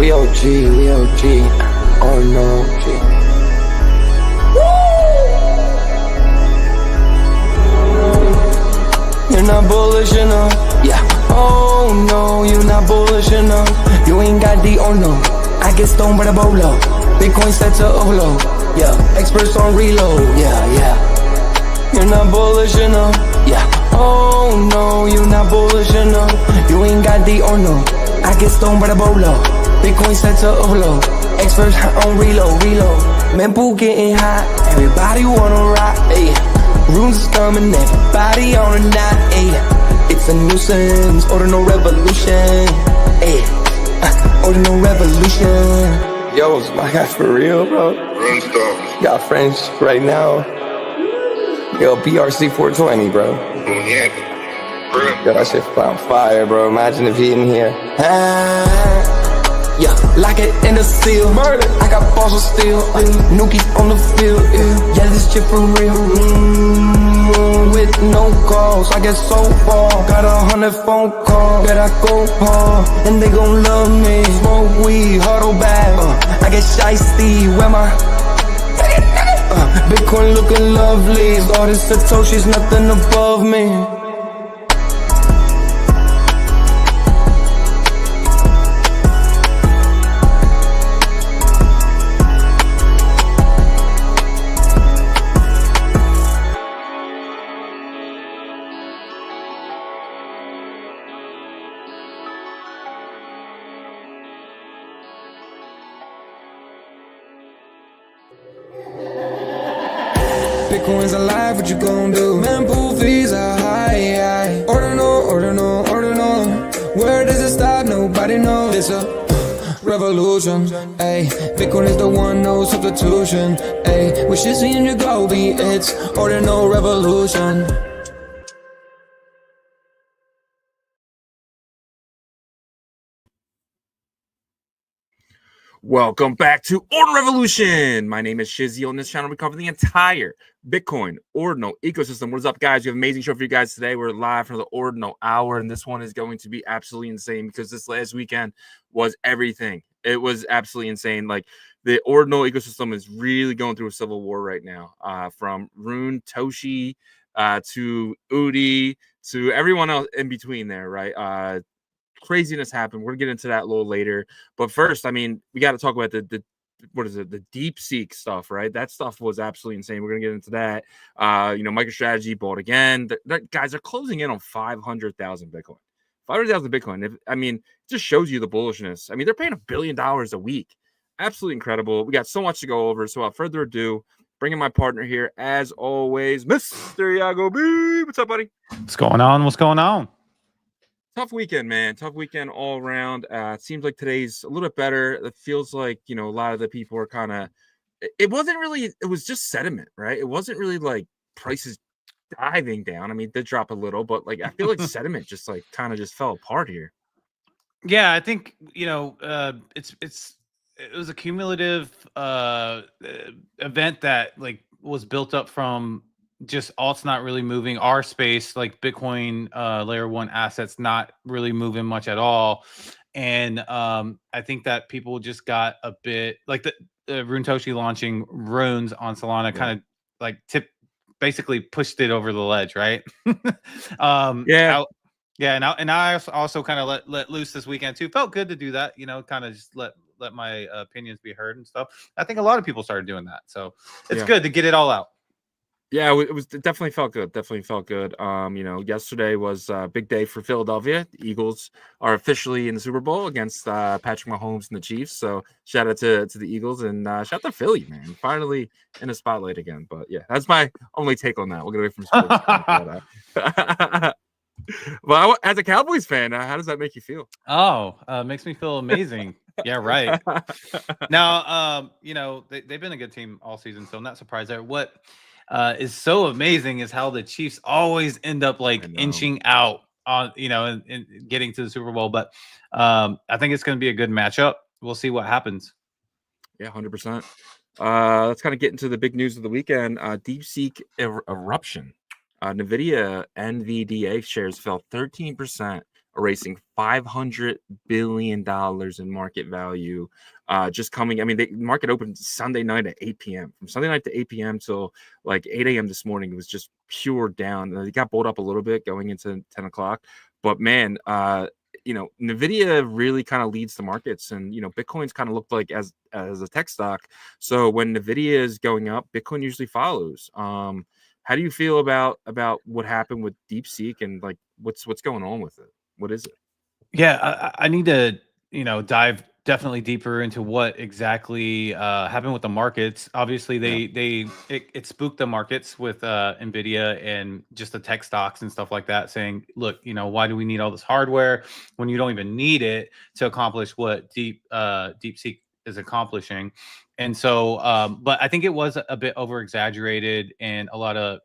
We OG, we OG. Oh no, G. You're not bullish enough. Yeah. Oh no, you're not bullish enough. You ain't got D or no. I get stoned by the bolo. Bitcoin set to overload. Yeah. Experts on reload. Yeah, yeah. You're not bullish enough. Yeah. Oh no, you're not bullish enough. You ain't got D or no. I get stoned by the bolo. Bitcoin set to overload. Experts on reload. Mempool getting hot. Everybody wanna rock. Ayy. Runes is coming, everybody on a knot, ayy. It's a nuisance, Ordinal Revolution, ayy. Ordinal Revolution. Yo, it's my guy for real, bro. Got friends right now. Yo, BRC20s, bro. Yo, that shit on fire, bro. Imagine if he in here. Yeah, like it in the seal. Murder. I got balls of steel. Nookie on the field. Yeah, this shit for real. With no calls, I get so far. Got 100 phone calls that I go hard, and they gon' love me. Smoke weed, huddle back. I get shiesty. Where my Bitcoin looking lovely. All this Satoshi's nothing above me. Bitcoin's alive, what you gon' do? Mempool fees are high. Ordinal. Where does it stop? Nobody knows. It's a revolution, ayy. Bitcoin is the one, no substitution, ayy. With Shizzy and Yagobi, it's Ordinal Revolution. Welcome back to Ordinal Revolution. My name is Shizzy. On this channel, we cover the entire Bitcoin Ordinal ecosystem. What is up, guys? We have an amazing show for you guys today. We're live for the Ordinal Hour, and this one is going to be absolutely insane because this last weekend was everything. It was absolutely insane. Like, the Ordinal ecosystem is really going through a civil war right now. From Rune, Toshi, to Udi, to everyone else in between there, right? Craziness happened. We're gonna get into that a little later, but first, I mean, we got to talk about the what is it, the DeepSeek stuff, right? That stuff was absolutely insane. We're gonna get into that. MicroStrategy bought again. Guys are closing in on 500,000 Bitcoin. 500,000 Bitcoin. I mean, it just shows you the bullishness. I mean, they're paying $1 billion a week. Absolutely incredible. We got so much to go over. So without further ado, bringing my partner here as always, Mr. Yagobi. What's up, buddy? What's going on? Tough weekend, man. Tough weekend all around. It seems like today's a little bit better. It feels like, a lot of the people are kind of, it wasn't really, it was just sentiment, right? It wasn't really like prices diving down. I mean, it did drop a little, but like, I feel like sentiment just like kind of just fell apart here. Yeah, I think, it was a cumulative event that like was built up from just alts not really moving, our space, like Bitcoin layer 1 assets not really moving much at all. And I think that people just got a bit like the Rune Toshi launching runes on Solana kind of like basically pushed it over the ledge, right? And I also kind of let loose this weekend too. Felt good to do that, kind of just let my opinions be heard and stuff. I think a lot of people started doing that, so it's good to get it all out. Yeah, it definitely felt good. Yesterday was a big day for Philadelphia. The Eagles are officially in the Super Bowl against Patrick Mahomes and the Chiefs. So shout out to the Eagles and shout out to Philly, man. Finally in the spotlight again. But yeah, that's my only take on that. We'll get away from sports. Well, as a Cowboys fan, how does that make you feel? Makes me feel amazing. Yeah, right. Now, they've been a good team all season, so I'm not surprised there. What is so amazing is how the Chiefs always end up like inching out on, and getting to the Super Bowl. But I think it's going to be a good matchup. We'll see what happens. Yeah, 100%. Let's kind of get into the big news of the weekend. DeepSeek eruption. NVIDIA NVDA shares fell 13% erasing $500 billion in market value. Just coming, I mean, the market opened Sunday night at 8 p.m. From Sunday night to 8 p.m. till like 8 a.m. this morning, it was just pure down. It got pulled up a little bit going into 10 o'clock. But man, NVIDIA really kind of leads the markets, and Bitcoin's kind of looked like as a tech stock. So when NVIDIA is going up, Bitcoin usually follows. How do you feel about what happened with DeepSeek, and like what's going on with it? What is it? Yeah, I need to, dive definitely deeper into what exactly happened with the markets. Obviously, it spooked the markets with Nvidia and just the tech stocks and stuff like that, saying, look, why do we need all this hardware when you don't even need it to accomplish what DeepSeek is accomplishing? And so, but I think it was a bit over exaggerated, and a lot of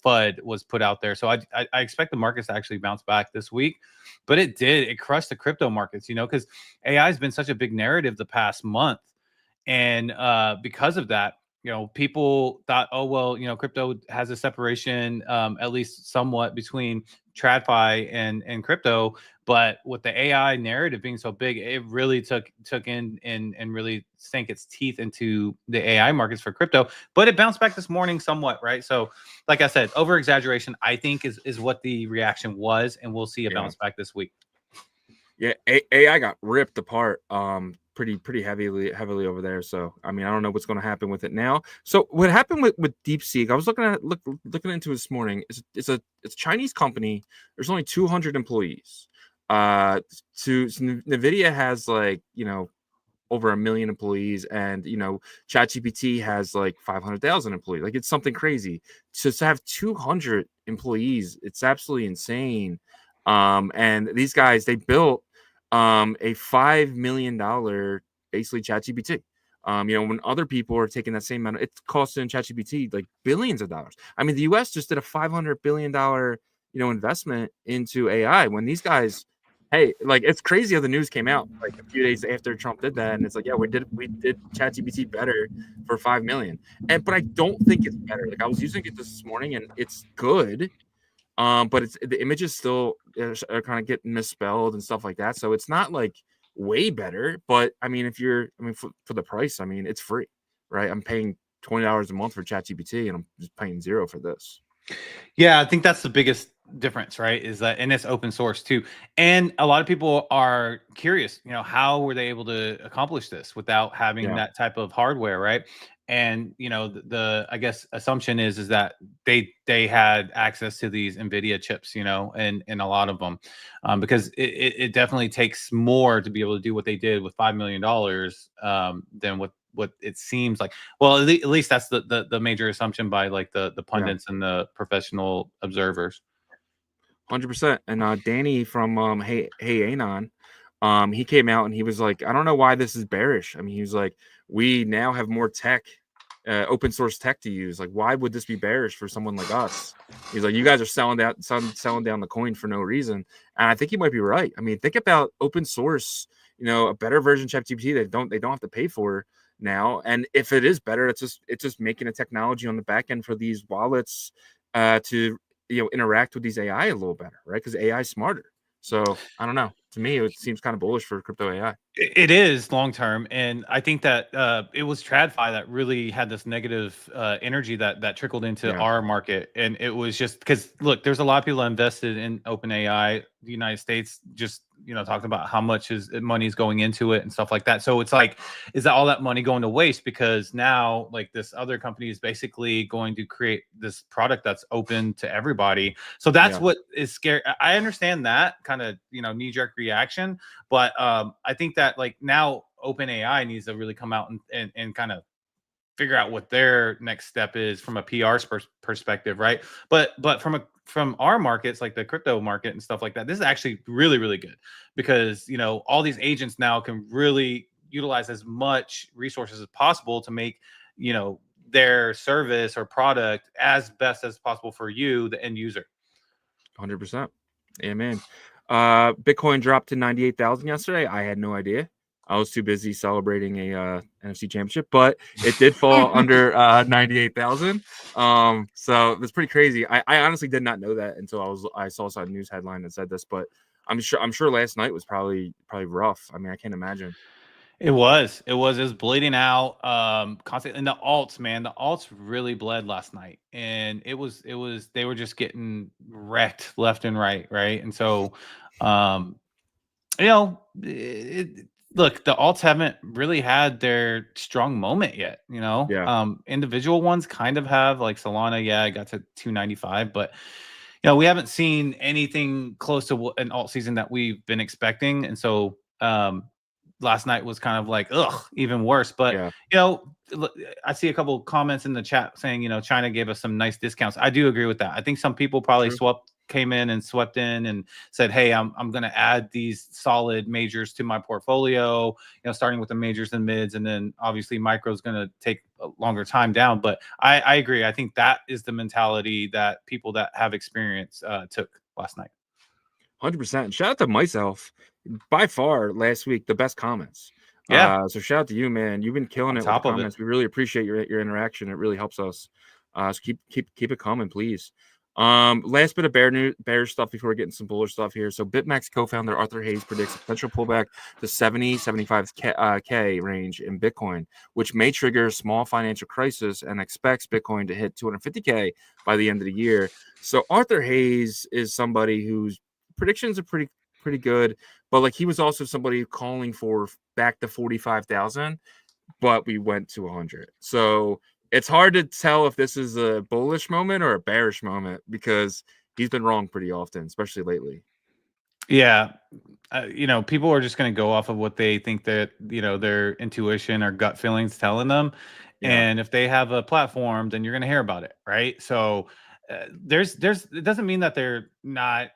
FUD was put out there. So I expect the markets to actually bounce back this week. But it did. It crushed the crypto markets, because AI has been such a big narrative the past month. And because of that, people thought, oh, well, crypto has a separation, at least somewhat, between TradFi and crypto. But with the AI narrative being so big, it really took in and really sank its teeth into the AI markets for crypto. But it bounced back this morning somewhat, right? So, like I said, over exaggeration, I think is what the reaction was, and we'll see a bounce back this week. Yeah, AI got ripped apart pretty heavily over there. So I mean, I don't know what's going to happen with it now. So what happened with DeepSeek? I was looking into it this morning. It's a Chinese company. There's only 200 employees. NVIDIA has over 1 million employees, and ChatGPT has like 500,000 employees. Like, it's something crazy. So to have 200 employees, it's absolutely insane. And these guys, they built a $5 million basically ChatGPT. When other people are taking that same amount, it's costing ChatGPT like billions of dollars. I mean, the US just did a $500 billion investment into AI. When these guys, hey, like, it's crazy how the news came out like a few days after Trump did that, and it's like, yeah, we did ChatGPT better for 5 million. But I don't think it's better. Like, I was using it this morning, and it's good. But the images still are kind of getting misspelled and stuff like that. So it's not like way better. But I mean, for the price, I mean, it's free, right? I'm paying $20 a month for ChatGPT, and I'm just paying $0 for this. Yeah, I think that's the biggest difference, right? Is that, and it's open source too. And a lot of people are curious, how were they able to accomplish this without having that type of hardware, right? And the I guess assumption is that they had access to these NVIDIA chips, and a lot of them, because it definitely takes more to be able to do what they did with $5 million than what it seems like. Well, at least that's the major assumption by like the pundits and the professional observers. 100%. And Danny from Hey Anon, he came out and he was like, I don't know why this is bearish. I mean, he was like, we now have more tech, open source tech to use. Like, why would this be bearish for someone like us? He's like, you guys are selling down the coin for no reason. And I think he might be right. I mean, think about open source, a better version of ChatGPT they don't have to pay for now. And if it is better, it's just making a technology on the back end for these wallets to interact with these AI a little better, right? Because AI is smarter. So I don't know. To me, it seems kind of bullish for crypto AI. It is long term, and I think that it was TradFi that really had this negative energy that trickled into our market, and it was just because, look, there's a lot of people invested in OpenAI. The United States just talking about how much money is going into it and stuff like that. So it's like, is that all that money going to waste? Because now, like, this other company is basically going to create this product that's open to everybody. So that's what is scary. I understand that kind of knee-jerk reaction, but I think that like now OpenAI needs to really come out and kind of figure out what their next step is from a PR perspective, right? But from our markets, like the crypto market and stuff like that, this is actually really, really good, because all these agents now can really utilize as much resources as possible to make their service or product as best as possible for you, the end user. 100%. Amen. Bitcoin dropped to 98,000 yesterday. I had no idea. I was too busy celebrating a NFC championship, but it did fall under 98,000. So that's pretty crazy. I honestly did not know that until I saw some news headline that said this. But I'm sure last night was probably rough. I mean, I can't imagine. It was bleeding out constantly. And the alts, man, the alts really bled last night. And it was they were just getting wrecked left and right. And so you know, look, the alts haven't really had their strong moment yet. Yeah. Individual ones kind of have, like Solana. Yeah, I got to 295, but we haven't seen anything close to an alt season that we've been expecting. And so last night was kind of like, ugh, even worse. But yeah. I see a couple of comments in the chat saying, China gave us some nice discounts. I do agree with that. I think some people probably came in and swept in and said, hey, I'm going to add these solid majors to my portfolio, starting with the majors and mids, and then obviously micro is going to take a longer time down. But I agree. I think that is the mentality that people that have experience took last night. 100%. Shout out to myself. By far, last week, the best comments. Yeah. So shout out to you, man. You've been killing it with the comments. We really appreciate your interaction. It really helps us. So keep it coming, please. Last bit of bear stuff before we get into some bullish stuff here. So BitMEX co-founder Arthur Hayes predicts a potential pullback to 75K range in Bitcoin, which may trigger a small financial crisis, and expects Bitcoin to hit 250K by the end of the year. So Arthur Hayes is somebody whose predictions are pretty good, but like he was also somebody calling for back to 45,000, but we went to 100. So it's hard to tell if this is a bullish moment or a bearish moment, because he's been wrong pretty often, especially lately. Yeah. People are just going to go off of what they think that, their intuition or gut feelings telling them. Yeah. And if they have a platform, then you're going to hear about it. Right. So it doesn't mean that they're not,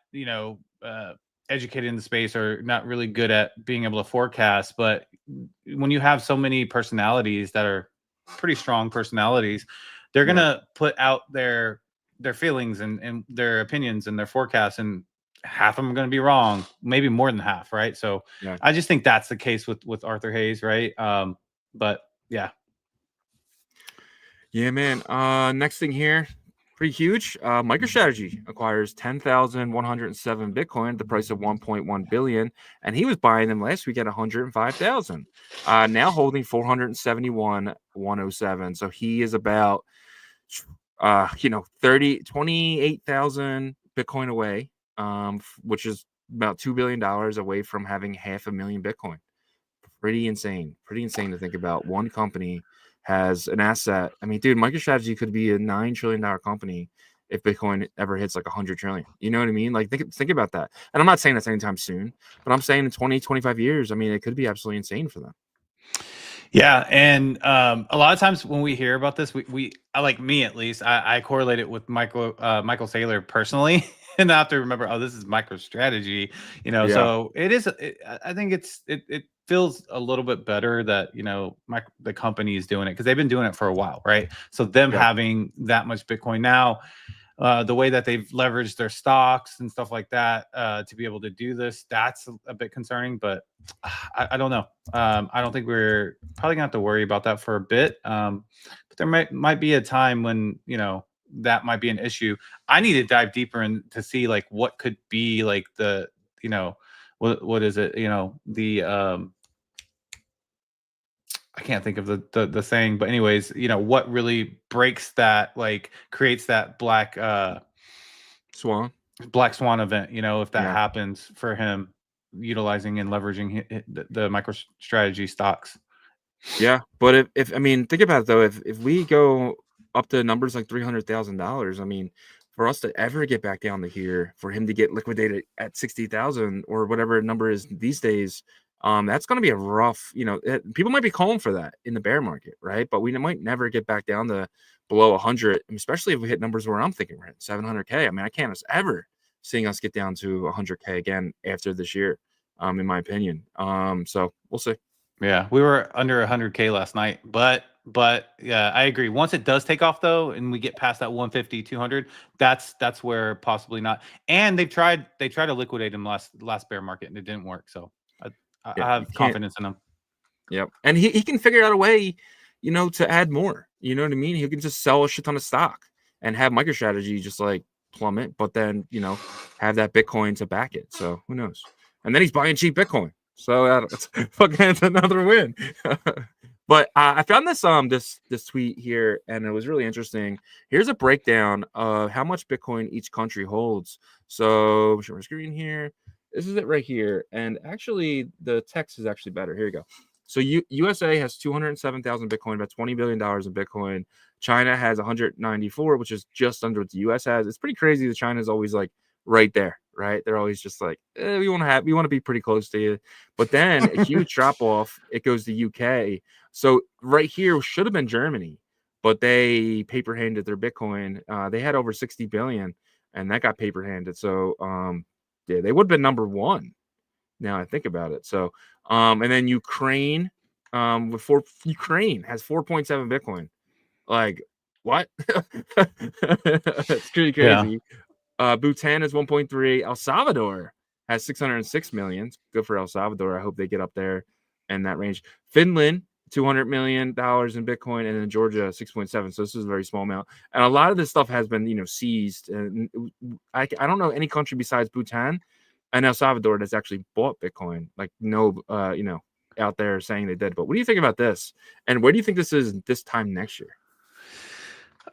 educated in the space or not really good at being able to forecast. But when you have so many personalities that are pretty strong personalities, they're going to put out their feelings and their opinions and their forecasts, and half of them are going to be wrong, maybe more than half. Right. So I just think that's the case with Arthur Hayes. Right. But yeah. Yeah, man. Next thing here, pretty huge. MicroStrategy acquires 10,107 Bitcoin at the price of 1.1 billion, and he was buying them last week at 105,000. Now holding 471,107. So he is about 28,000 Bitcoin away, which is about $2 billion away from having 500,000 Bitcoin. Pretty insane to think about. One company has an asset. I mean, dude, MicroStrategy could be a $9 trillion company if Bitcoin ever hits like 100 trillion. You know what I mean? Like, think about that. And I'm not saying that's anytime soon, but I'm saying in 20, 25 years, I mean, it could be absolutely insane for them. Yeah. And a lot of times when we hear about this, we like me at least, I correlate it with Michael Saylor personally. And I have to remember, this is MicroStrategy, so it is. I think it feels a little bit better that, the company is doing it, because they've been doing it for a while. Right. So them having that much Bitcoin now, the way that they've leveraged their stocks and stuff like that to be able to do this, that's a bit concerning. But I don't know. I don't think we're probably gonna have to worry about that for a bit. But there might be a time when, that might be an issue. I need to dive deeper in to see like what could be like the, what is it? The I can't think of the saying, but anyways, what really breaks that, like creates that black swan event, if that happens for him, utilizing and leveraging the MicroStrategy stocks. Yeah, but if I mean, think about it though, if we go up to numbers like $300,000, I mean, for us to ever get back down to here, for him to get liquidated at 60,000 or whatever number is these days, that's going to be a rough, people might be calling for that in the bear market, right? But we might never get back down to below 100, especially if we hit numbers where I'm thinking we're at 700K. I mean, I can't ever seeing us get down to 100K again after this year, in my opinion. So we'll see. Yeah, we were under 100K last night, but yeah, I agree. Once it does take off though, and we get past that 150, 200, that's where possibly not. And they tried to liquidate him last bear market, and it didn't work. So I have confidence in him. Yep, and he can figure out a way, to add more. You know what I mean? He can just sell a shit ton of stock and have MicroStrategy just like plummet, but then, you know, have that Bitcoin to back it. So who knows? And then he's buying cheap Bitcoin. So that's fucking another win. But I found this tweet here, and it was really interesting. Here's a breakdown of how much Bitcoin each country holds. So share my screen here. This is it right here. And actually, the text is actually better. Here you go. So USA has 207,000 Bitcoin, about $20 billion in Bitcoin. China has 194, which is just under what the US has. It's pretty crazy that China is always like right there, right? They're always just like, we want to be pretty close to you. But then a huge drop off, it goes to UK. So right here should have been Germany, but they paper handed their Bitcoin. They had over 60 billion, and that got paper handed. So yeah, they would have been number one. Now I think about it. So and then Ukraine Ukraine has 4.7 Bitcoin. Like what? It's pretty crazy. Bhutan is 1.3. El Salvador has 606 million. Good for El Salvador. I hope they get up there in that range. Finland, $200 million in Bitcoin, and then Georgia 6.7. So this is a very small amount. And a lot of this stuff has been, you know, seized. And I don't know any country besides Bhutan and El Salvador that's actually bought Bitcoin. Like no, you know, out there saying they did. But what do you think about this? And where do you think this is this time next year?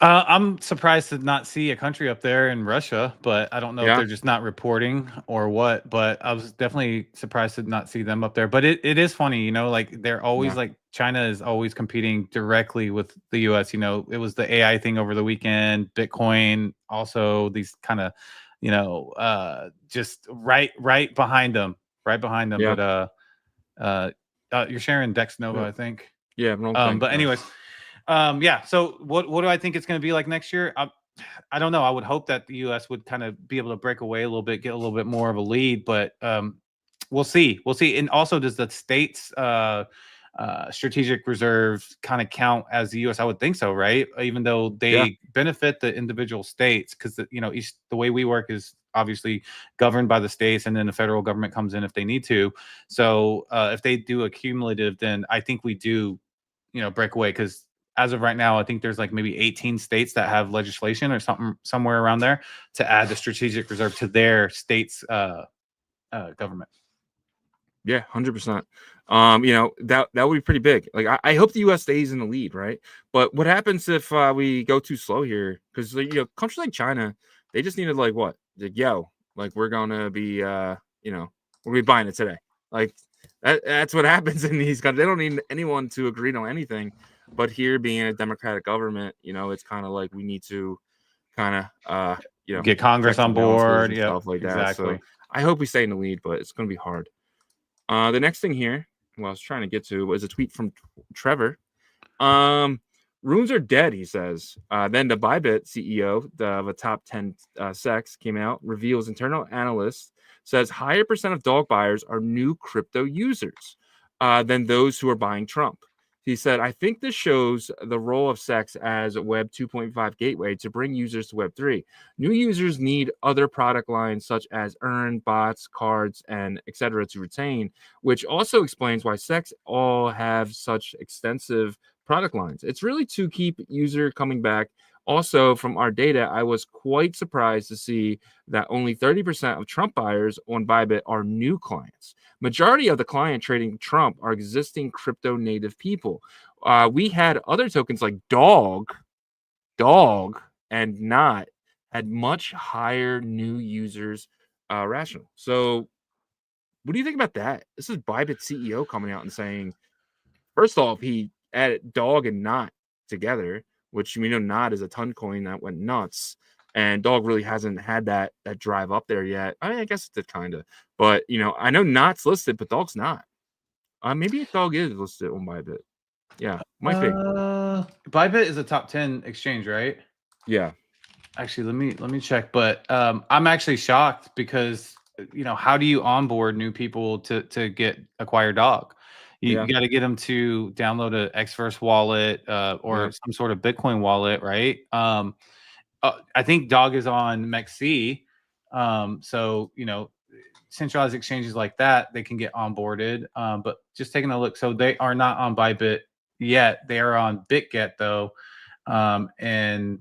I'm surprised to not see a country up there in Russia, but I don't know if they're just not reporting or what. But I was definitely surprised to not see them up there. But it is funny, you know, like they're always like China is always competing directly with the US. You know, it was the AI thing over the weekend, Bitcoin, also these kind of, you know, just right behind them, Yeah. But you're sharing Dex Nova, I think. Yeah. But anyways. Yeah. So what do I think it's going to be like next year? I don't know. I would hope that the U.S. would kind of be able to break away a little bit, get a little bit more of a lead, but we'll see. We'll see. And also, does the states' strategic reserves kind of count as the U.S.? I would think so, right? Even though they benefit the individual states, because you know, the way we work is obviously governed by the states, and then the federal government comes in if they need to. So if they do a cumulative, then I think we do, you know, break away, because as of right now, I think there's like maybe 18 states that have legislation or something somewhere around there to add the strategic reserve to their state's government. Yeah, 100%. You know, that would be pretty big. Like I hope the US stays in the lead, right? But what happens if we go too slow here? Because you know, countries like China, they just needed like what? Like, yo, like we're gonna be you know, we'll be buying it today. Like that's what happens in these countries. They don't need anyone to agree on anything. But here, being a democratic government, you know, it's kind of like we need to kind of you know, get Congress on board, and stuff like that. Exactly. So I hope we stay in the lead, but it's going to be hard. The next thing here, what I was trying to get to was a tweet from Trevor. Runes are dead, he says. Then the Bybit CEO of a top 10 SEX came out, reveals internal analyst says higher percent of dog buyers are new crypto users than those who are buying Trump. He said, I think this shows the role of SEX as a Web 2.5 gateway to bring users to Web 3. New users need other product lines such as earn, bots, cards, and etc. to retain, which also explains why SEX all have such extensive product lines. It's really to keep user coming back. Also, from our data, I was quite surprised to see that only 30% of Trump buyers on Bybit are new clients. Majority of the client trading Trump are existing crypto native people. We had other tokens like Dog, and Not had much higher new users rational. So what do you think about that? This is Bybit CEO coming out and saying, first off, he added Dog and Not together, which we know Not is a ton coin that went nuts. And Dog really hasn't had that drive up there yet. I mean, I guess it did kind of. But, you know, I know Not's listed, but Dog's not. Maybe Dog is listed on Bybit. Yeah, might be. Bybit is a top 10 exchange, right? Yeah. Actually, let me check. But I'm actually shocked because, you know, how do you onboard new people to get acquire Dog? You got to get them to download a Xverse wallet or some sort of Bitcoin wallet, right? I think Dog is on MEXC. So, you know, centralized exchanges like that, they can get onboarded. But just taking a look, so they are not on Bybit yet. They are on BitGet though. And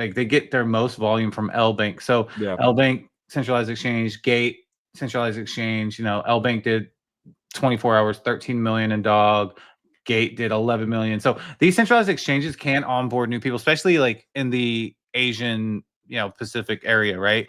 like they get their most volume from L Bank. So Yeah. L Bank, centralized exchange, Gate, centralized exchange. L Bank did 24 hours, 13 million in dog. Gate did 11 million. So these centralized exchanges can onboard new people, especially like in the Asian, Pacific area, right?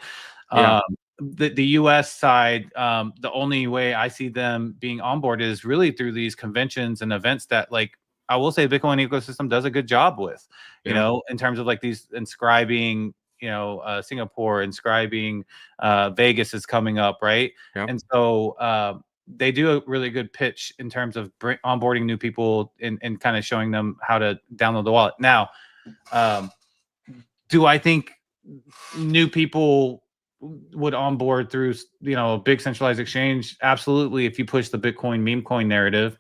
Yeah. The US side, the only way I see them being onboarded is really through these conventions and events that, like, I will say Bitcoin ecosystem does a good job with, in terms of like these inscribing, Singapore, inscribing, Vegas is coming up, right? Yeah. And so they do a really good pitch in terms of onboarding new people and kind of showing them how to download the wallet. Now, do I think new people would onboard through a big centralized exchange? Absolutely, if you push the Bitcoin meme coin narrative,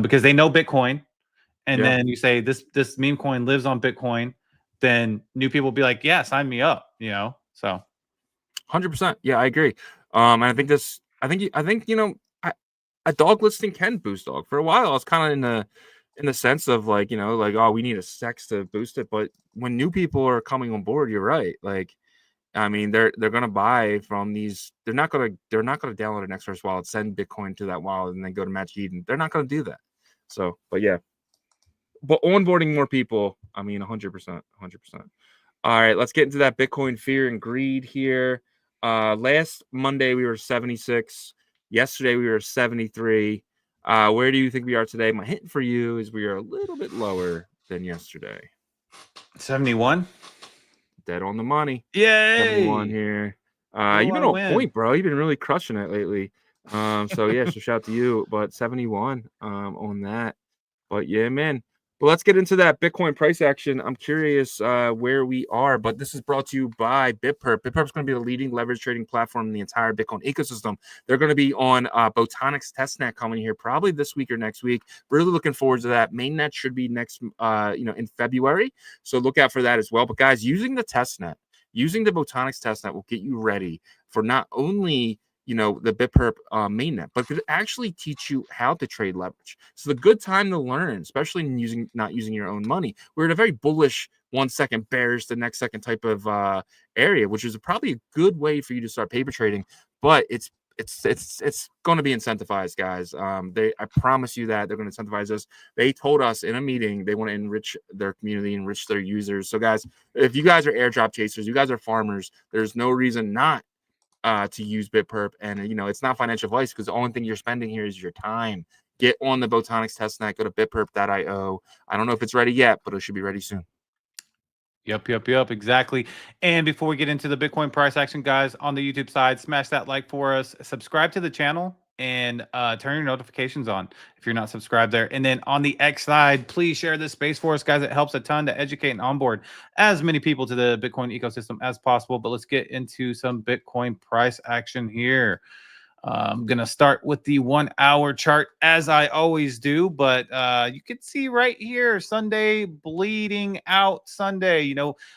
because they know Bitcoin, and then you say this meme coin lives on Bitcoin, then new people will be like, yeah, sign me up. So 100%. Yeah, I agree. And I think a dog listing can boost dog. For a while, I was kind of in the sense of like, oh, we need a sex to boost it. But when new people are coming on board, you're right. Like, I mean, they're gonna buy from these. They're not gonna download an XRS wallet, send Bitcoin to that wallet, and then go to Magic Eden. They're not gonna do that. So, but yeah, but onboarding more people. I mean, 100%, 100%. All right, let's get into that Bitcoin fear and greed here. Last Monday we were 76. Yesterday we were 73. Where do you think we are today? My hint for you is we are a little bit lower than yesterday. 71. Dead on the money. Yay! 71 here. You've been on point, bro. You've been really crushing it lately. So yeah, so shout out to you. But 71 on that. But yeah, man. But let's get into that Bitcoin price action. I'm curious where we are, but this is brought to you by BitPerp. BitPerp is going to be the leading leverage trading platform in the entire Bitcoin ecosystem. They're going to be on Botonic's testnet coming here probably this week or next week. Really looking forward to that. Mainnet should be next, in February. So look out for that as well. But guys, using the testnet, using the Botonic's testnet will get you ready for not only the BitPerp mainnet, but could actually teach you how to trade leverage. So the good time to learn, especially in not using your own money. We're in a very bullish 1 second, bearish the next second type of area, which is probably a good way for you to start paper trading. But it's going to be incentivized, guys. I promise you that they're going to incentivize us. They told us in a meeting they want to enrich their community, enrich their users. So guys, if you guys are airdrop chasers, you guys are farmers, there's no reason not to use BitPerp. And, it's not financial advice because the only thing you're spending here is your time. Get on the Botonic's testnet. Go to bitperp.io. I don't know if it's ready yet, but it should be ready soon. Yep, exactly. And before we get into the Bitcoin price action, guys, on the YouTube side, smash that like for us, subscribe to the channel, and turn your notifications on if you're not subscribed there. And then on the X side, please share this space for us, guys. It helps a ton to educate and onboard as many people to the Bitcoin ecosystem as possible. But let's get into some Bitcoin price action here. I'm going to start with the 1 hour chart as I always do, but you can see right here, Sunday bleeding out Sunday.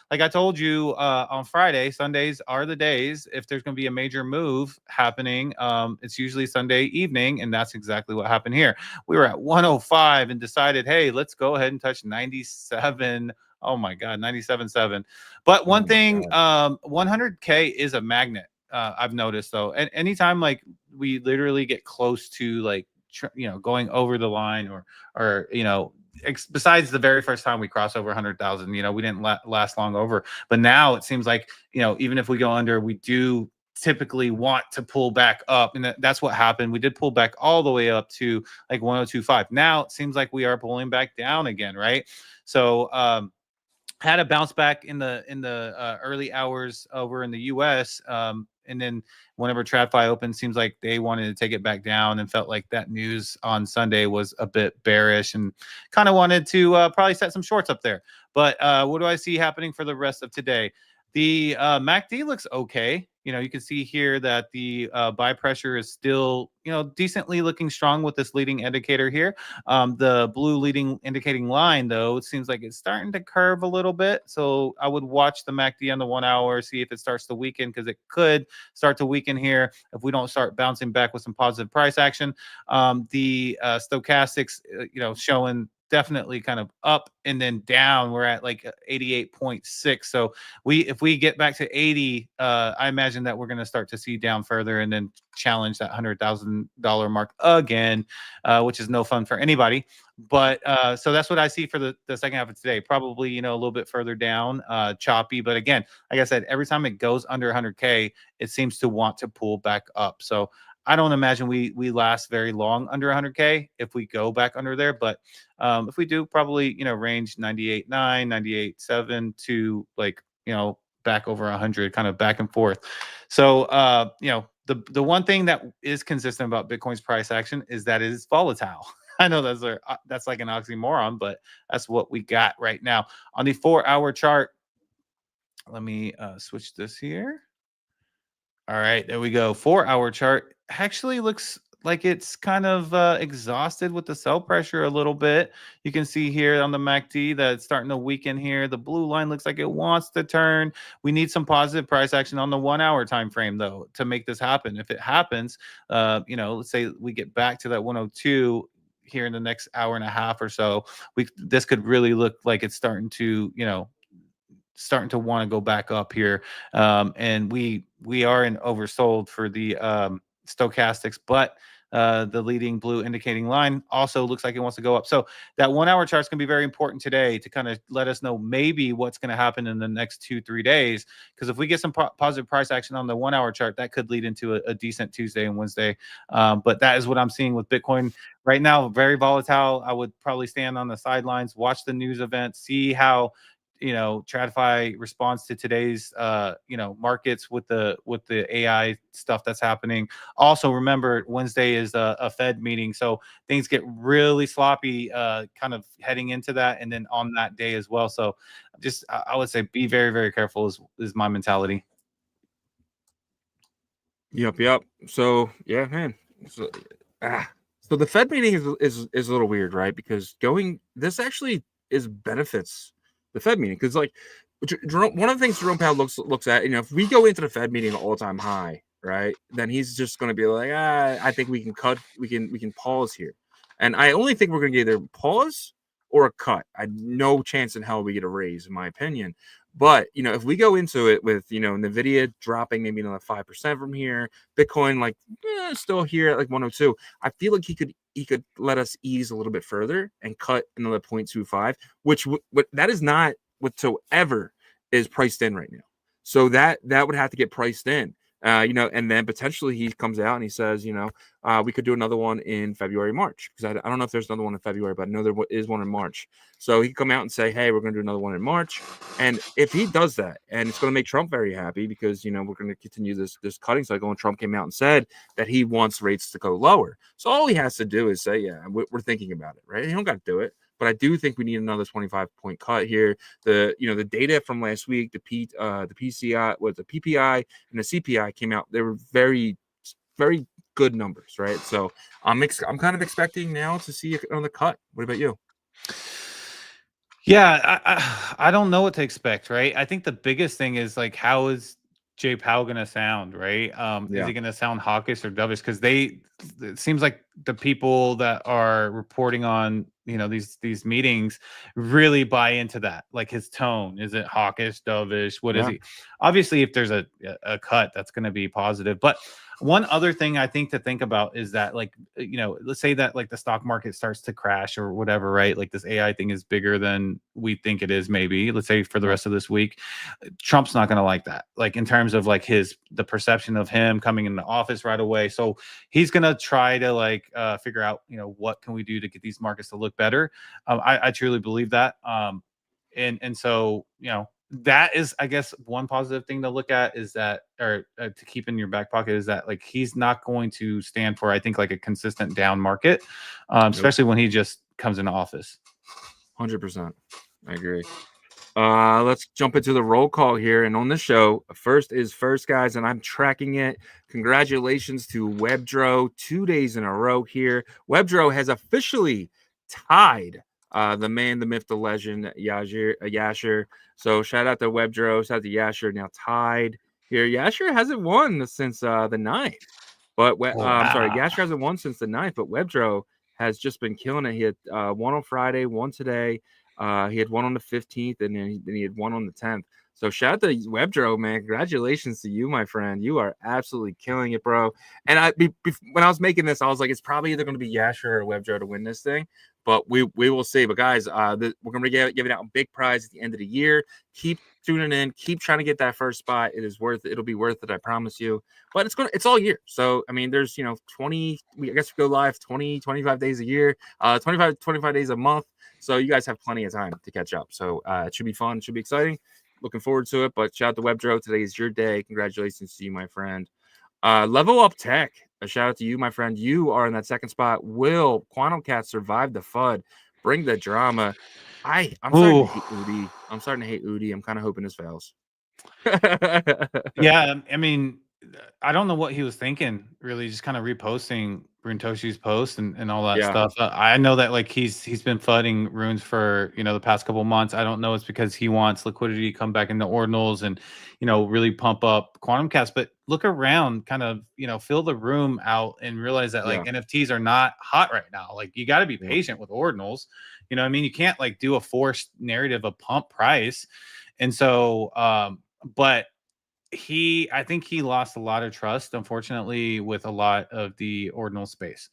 Like I told you on Friday, Sundays are the days. If there's going to be a major move happening, it's usually Sunday evening, and that's exactly what happened here. We were at 105 and decided, hey, let's go ahead and touch 97. Oh my God, 97.7. But one thing, 100K is a magnet. I've noticed though, and anytime like we literally get close to like going over the line or besides the very first time we crossed over 100,000, we didn't last long over, but now it seems like even if we go under, we do typically want to pull back up, and that's what happened. We did pull back all the way up to like 102.5. Now it seems like we are pulling back down again, right? So had a bounce back in the early hours over in the US, and then whenever TradFi opened, seems like they wanted to take it back down and felt like that news on Sunday was a bit bearish and kind of wanted to probably set some shorts up there. But what do I see happening for the rest of today? The MACD looks okay. You can see here that the buy pressure is still, decently looking strong with this leading indicator here. The blue leading indicating line, though, it seems like it's starting to curve a little bit. So I would watch the MACD on the 1 hour, see if it starts to weaken, because it could start to weaken here if we don't start bouncing back with some positive price action. The stochastics, showing definitely kind of up and then down. We're at like 88.6. So if we get back to 80, I imagine that we're going to start to see down further and then challenge that $100,000 mark again, which is no fun for anybody. But so that's what I see for the second half of today. Probably, a little bit further down, choppy. But again, like I said, every time it goes under 100K, it seems to want to pull back up. So I don't imagine we last very long under 100K if we go back under there. But if we do, probably, range 98.9, 98.7 to like, back over 100, kind of back and forth. So, the one thing that is consistent about Bitcoin's price action is that it is volatile. I know that's like an oxymoron, but that's what we got right now. On the 4-hour chart, let me switch this here. All right, there we go. 4-hour chart actually looks like it's kind of exhausted with the sell pressure a little bit. You can see here on the MACD that it's starting to weaken here. The blue line looks like it wants to turn. We need some positive price action on the 1-hour time frame, though, to make this happen. If it happens, let's say we get back to that 102 here in the next hour and a half or so, this could really look like it's starting to want to go back up here. And we are in oversold for the stochastics, but the leading blue indicating line also looks like it wants to go up. So that 1-hour chart is going to be very important today to kind of let us know maybe what's going to happen in the next 2-3 days. Because if we get some positive price action on the 1-hour chart, that could lead into a decent Tuesday and Wednesday. But that is what I'm seeing with Bitcoin right now. Very volatile. I would probably stand on the sidelines, watch the news event, see how TradFi responds to today's markets with the AI stuff that's happening. Also, remember Wednesday is a Fed meeting, so things get really sloppy kind of heading into that, and then on that day as well. So just I would say be very, very careful is my mentality. Yep. So yeah, man. So the Fed meeting is a little weird, right? Because this actually is benefits the Fed meeting, because like one of the things Jerome Powell looks at, if we go into the Fed meeting an all-time high, right, then he's just going to be like, I think we can pause here, and I only think we're going to get either pause or a cut. No chance in hell we get a raise, in my opinion. But if we go into it with Nvidia dropping maybe another 5% from here, Bitcoin still here at like 102, I feel like he could let us ease a little bit further and cut another 0.25, which that is not whatsoever is priced in right now. So that would have to get priced in. And then potentially he comes out and he says, we could do another one in February, March, because I don't know if there's another one in February, but I know there is one in March. So he can come out and say, hey, we're going to do another one in March. And if he does that, and it's going to make Trump very happy, because, we're going to continue this cutting cycle. And Trump came out and said that he wants rates to go lower. So all he has to do is say, yeah, we're thinking about it, right? He don't got to do it. But I do think we need another 25-point cut here. The data from last week, the PCI, the PPI and the CPI came out. They were very, very good numbers, right? So I'm kind of expecting now to see another cut. What about you? Yeah, I don't know what to expect, right? I think the biggest thing is like, how is Jay Powell going to sound, right? Is he going to sound hawkish or dovish? Because it seems like the people that are reporting on these meetings really buy into that. Like his tone, is it hawkish, dovish? What is he? Obviously, if there's a cut, that's going to be positive. But one other thing I think to think about is that, like, let's say that like the stock market starts to crash or whatever, right? Like this AI thing is bigger than we think it is, maybe, let's say for the rest of this week. Trump's not going to like that, like in terms of like the perception of him coming into office right away. So he's going to try to like figure out, what can we do to get these markets to look better. I truly believe that. And so, that is, I guess, one positive thing to look at is that, or to keep in your back pocket, is that like he's not going to stand for, I think, like a consistent down market, especially when he just comes into office. 100%. I agree. Let's jump into the roll call here. And on the show, first is first, guys, and I'm tracking it. Congratulations to Webdro, 2 days in a row here. Webdro has officially tied the man, the myth, the legend, Yasher. So shout out to Webdro, shout out to Yasher, now tied here. Yasher hasn't won since the 9th. But I'm sorry, Yasher hasn't won since the 9th, but Webdro has just been killing it. He had one on Friday, one today. He had one on the 15th, and then he had one on the 10th. So shout out to Webdro, man. Congratulations to you, my friend. You are absolutely killing it, bro. And when I was making this, I was like, it's probably either going to be Yasher or Webdro to win this thing. But we will see. But guys, we're going to give it out a big prize at the end of the year. Keep tuning in. Keep trying to get that first spot. It is worth it. It'll be worth it. I promise you. But it's all year. So, I mean, there's, 20, I guess we go live 20, 25 days a year, 25 days a month. So you guys have plenty of time to catch up. So it should be fun. It should be exciting. Looking forward to it. But shout out to Webdro. Today is your day. Congratulations to you, my friend. Level Up Tech. A shout out to you, my friend. You are in that second spot. Will Quantum Cat survive the FUD? Bring the drama. I'm starting to hate Udi. I'm starting to hate Udi. I'm kind of hoping this fails. Yeah, I mean, I don't know what he was thinking. Really, just kind of reposting Runtoshi's post and all that stuff. I know that like he's been flooding runes for the past couple months. I don't know it's because he wants liquidity to come back into Ordinals and really pump up Quantum Cats. But look around, kind of fill the room out and realize that like NFTs are not hot right now. Like you got to be patient with Ordinals. I mean, you can't like do a forced narrative of pump price. And so, but I think he lost a lot of trust, unfortunately, with a lot of the Ordinal space.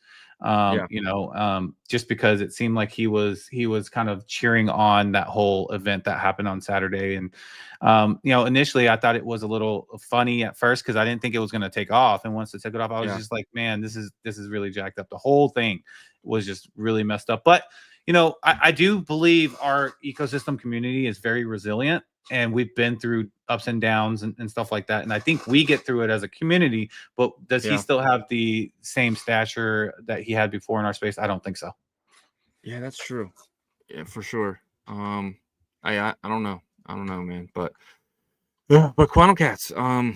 Just because it seemed like he was kind of cheering on that whole event that happened on Saturday. And, initially I thought it was a little funny at first because I didn't think it was going to take off. And once it took it off, I was just like, man, this is really jacked up. The whole thing was just really messed up. But, I do believe our ecosystem community is very resilient. And we've been through ups and downs and stuff like that. And I think we get through it as a community, but does he still have the same stature that he had before in our space? I don't think so. Yeah, that's true. Yeah, for sure. I don't know. I don't know, man. But Quantum Cats. I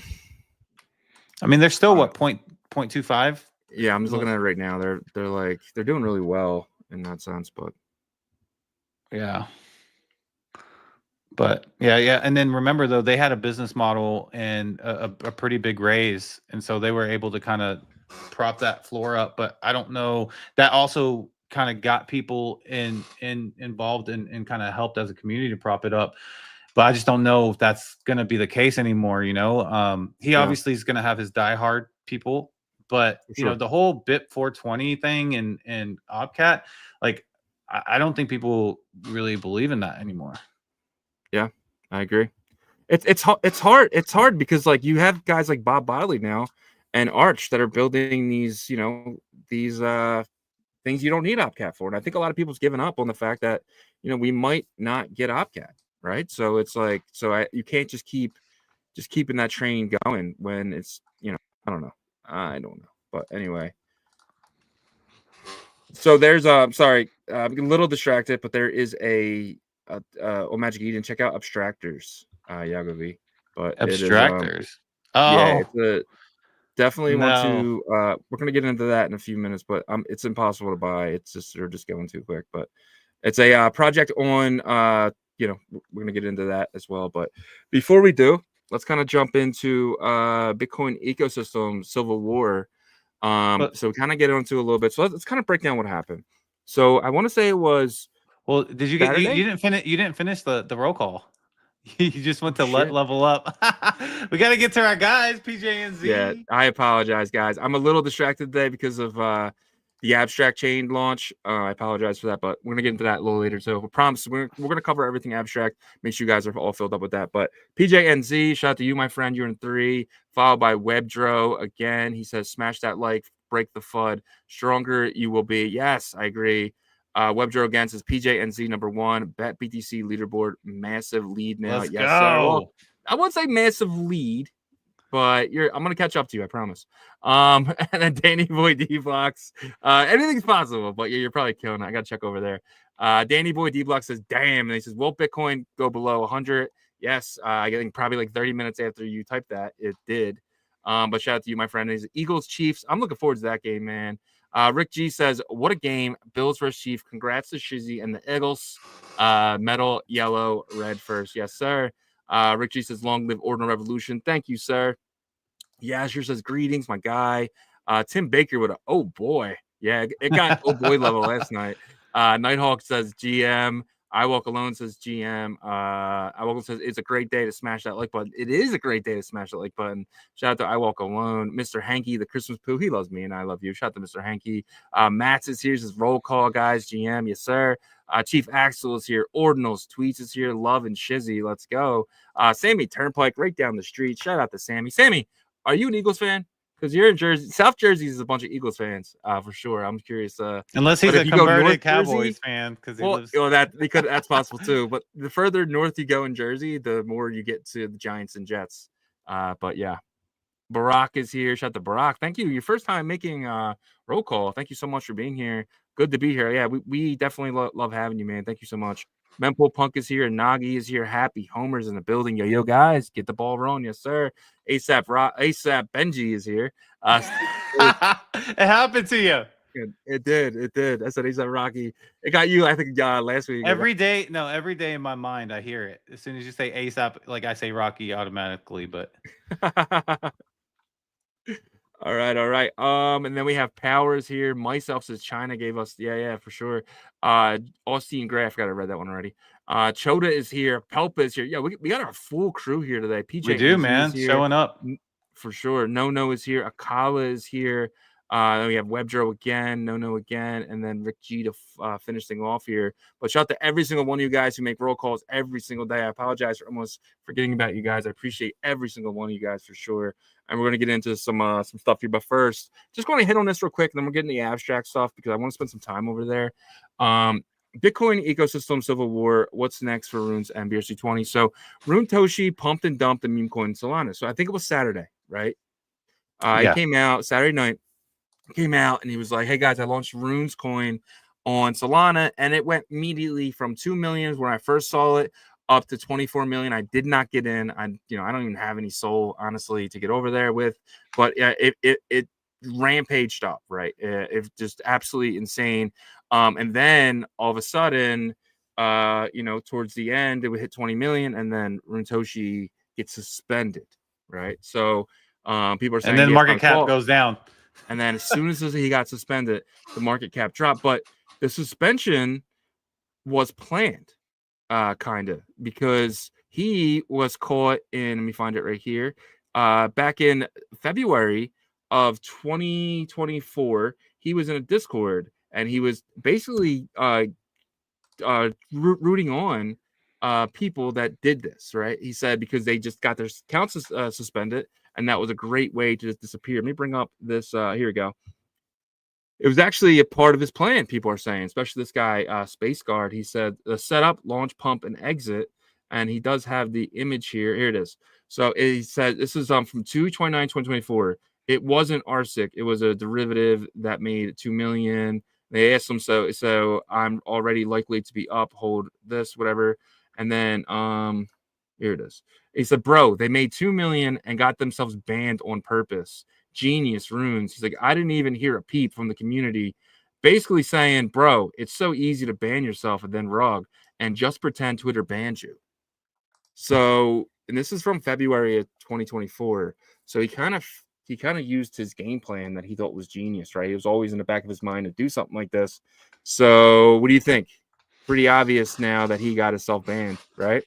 mean, they're still what 0.25? Yeah, I'm just looking at it right now. They're doing really well in that sense, but yeah. But yeah. And then remember, though, they had a business model and a pretty big raise. And so they were able to kind of prop that floor up. But I don't know. That also kind of got people involved and kind of helped as a community to prop it up. But I just don't know if that's going to be the case anymore. He obviously is going to have his diehard people. But, the whole BIP 420 thing and Obcat, like, I don't think people really believe in that anymore. Yeah, I agree. It's hard. It's hard because like you have guys like Bob Bodley now and Arch that are building these things you don't need OpCat for. And I think a lot of people's given up on the fact that we might not get OpCat, right? So it's like you can't just keeping that train going when it's I don't know. But anyway. So there's sorry, I'm a little distracted, but there is a Magic Eden. Check out Abstractors, Yagobi. But Abstractors. It's definitely want to. We're gonna get into that in a few minutes, but it's impossible to buy. It's just they're just going too quick. But it's a project on. We're gonna get into that as well. But before we do, let's kind of jump into Bitcoin ecosystem Civil War. So we kind of get into a little bit. So let's kind of break down what happened. So I want to say it was. Well, did you get you didn't finish? You didn't finish the roll call. You just went to level up. We got to get to our guys, PJ and Z. Yeah, I apologize, guys. I'm a little distracted today because of the abstract chain launch. I apologize for that, but we're gonna get into that a little later. So we promise we're gonna cover everything abstract. Make sure you guys are all filled up with that. But PJ and Z, shout out to you, my friend. You're in 3, followed by Webdro again. He says, "Smash that like, break the FUD. Stronger you will be." Yes, I agree. Webdro again says PJNZ #1, Bet BTC leaderboard, massive lead now. Let's yes, go. Sir. Well, I wouldn't say massive lead, but I'm gonna catch up to you, I promise. And then Danny Boy D Blocks. Anything's possible, but yeah, you're probably killing it. I gotta check over there. Danny Boy D Block says, "Damn," and he says, "Will Bitcoin go below 100?" Yes, I think probably like 30 minutes after you typed that, it did. But shout out to you, my friend. He's Eagles Chiefs. I'm looking forward to that game, man. Rick G says, "What a game! Bills versus Chiefs. Congrats to Shizzy and the Eagles. Metal, yellow, red first. Yes, sir." Rick G says, "Long live Ordinal Revolution." Thank you, sir. Yasher says, "Greetings, my guy." Tim Baker with oh boy, Yeah, it got old boy level last night. Nighthawk says GM. I Walk Alone says GM. I Walk Alone says it's a great day to smash that like button. It is a great day to smash that like button. Shout out to I Walk Alone. Mr. Hanky, the Christmas poo. He loves me and I love you. Shout out to Mr. Hanky. Matt's is here. Says roll call, guys. GM, yes, sir. Chief Axel is here. Ordinals Tweets is here. Love and Shizzy. Let's go. Sammy Turnpike right down the street. Shout out to Sammy. Sammy, are you an Eagles fan? Because you're in Jersey. South Jersey is a bunch of Eagles fans, for sure. I'm curious. Unless he's but a if you go converted North Cowboys Jersey, fan, because he well, lives. That's possible too. But the further north you go in Jersey, the more you get to the Giants and Jets. But yeah, Barack is here. Shout out to Barack. Thank you. Your first time making roll call. Thank you so much for being here. Good to be here. Yeah, we definitely love having you, man. Thank you so much. Mempo Punk is here. Nagi is here. Happy Homer's in the building. Yo, guys, get the ball rolling. Yes, sir. ASAP Benji is here. It happened to you. It did. I said ASAP Rocky. It got you, I think, last week. Every day in my mind, I hear it. As soon as you say ASAP, like I say Rocky automatically, but. All right. And then we have Powers here. Myself says China gave us, yeah, for sure. Austin Gray, I forgot I read that one already. Chota is here. Pelpa is here. Yeah, we got our full crew here today. PJ, we do, man, showing up for sure. No is here. Akala is here. Then we have Webdro again, No again, and then Rick G to finish things off here. But shout out to every single one of you guys who make roll calls every single day. I apologize for almost forgetting about you guys. I appreciate every single one of you guys for sure. And we're going to get into some stuff here. But first, just going to hit on this real quick, and then we're getting the abstract stuff because I want to spend some time over there. Bitcoin ecosystem civil war. What's next for Runes and BRC20? So Rune Toshi pumped and dumped the meme coin Solana. So I think it was Saturday, right? It came out Saturday night. Came out and he was like, hey guys, I launched Runes coin on Solana, and it went immediately from 2 million when I first saw it up to 24 million. I did not get in. I don't even have any soul, honestly, to get over there with, but it rampaged up, right? It's just absolutely insane. And then all of a sudden, towards the end, it would hit 20 million, and then Runtoshi gets suspended, right? So people are saying, and then market cap goes down. And then as soon as he got suspended, the market cap dropped. But the suspension was planned, kind of, because he was caught in, let me find it right here, back in February of 2024. He was in a Discord, and he was basically rooting on people that did this, right? He said because they just got their accounts suspended, and that was a great way to just disappear. Let me bring up this. Here we go. It was actually a part of his plan, people are saying, especially this guy, Space Guard. He said the setup, launch, pump, and exit. And he does have the image here. Here it is. So he said this is from 2/29/2024. It wasn't RSIC. It was a derivative that made 2 million. They asked him, so I'm already likely to be up, hold this, whatever. And then here it is. He said, bro, they made 2 million and got themselves banned on purpose. Genius Runes. He's like, I didn't even hear a peep from the community. Basically saying, bro, it's so easy to ban yourself and then rug and just pretend Twitter banned you. So, and this is from February of 2024. So he kind of used his game plan that he thought was genius, right? It was always in the back of his mind to do something like this. So what do you think? Pretty obvious now that he got himself banned, right?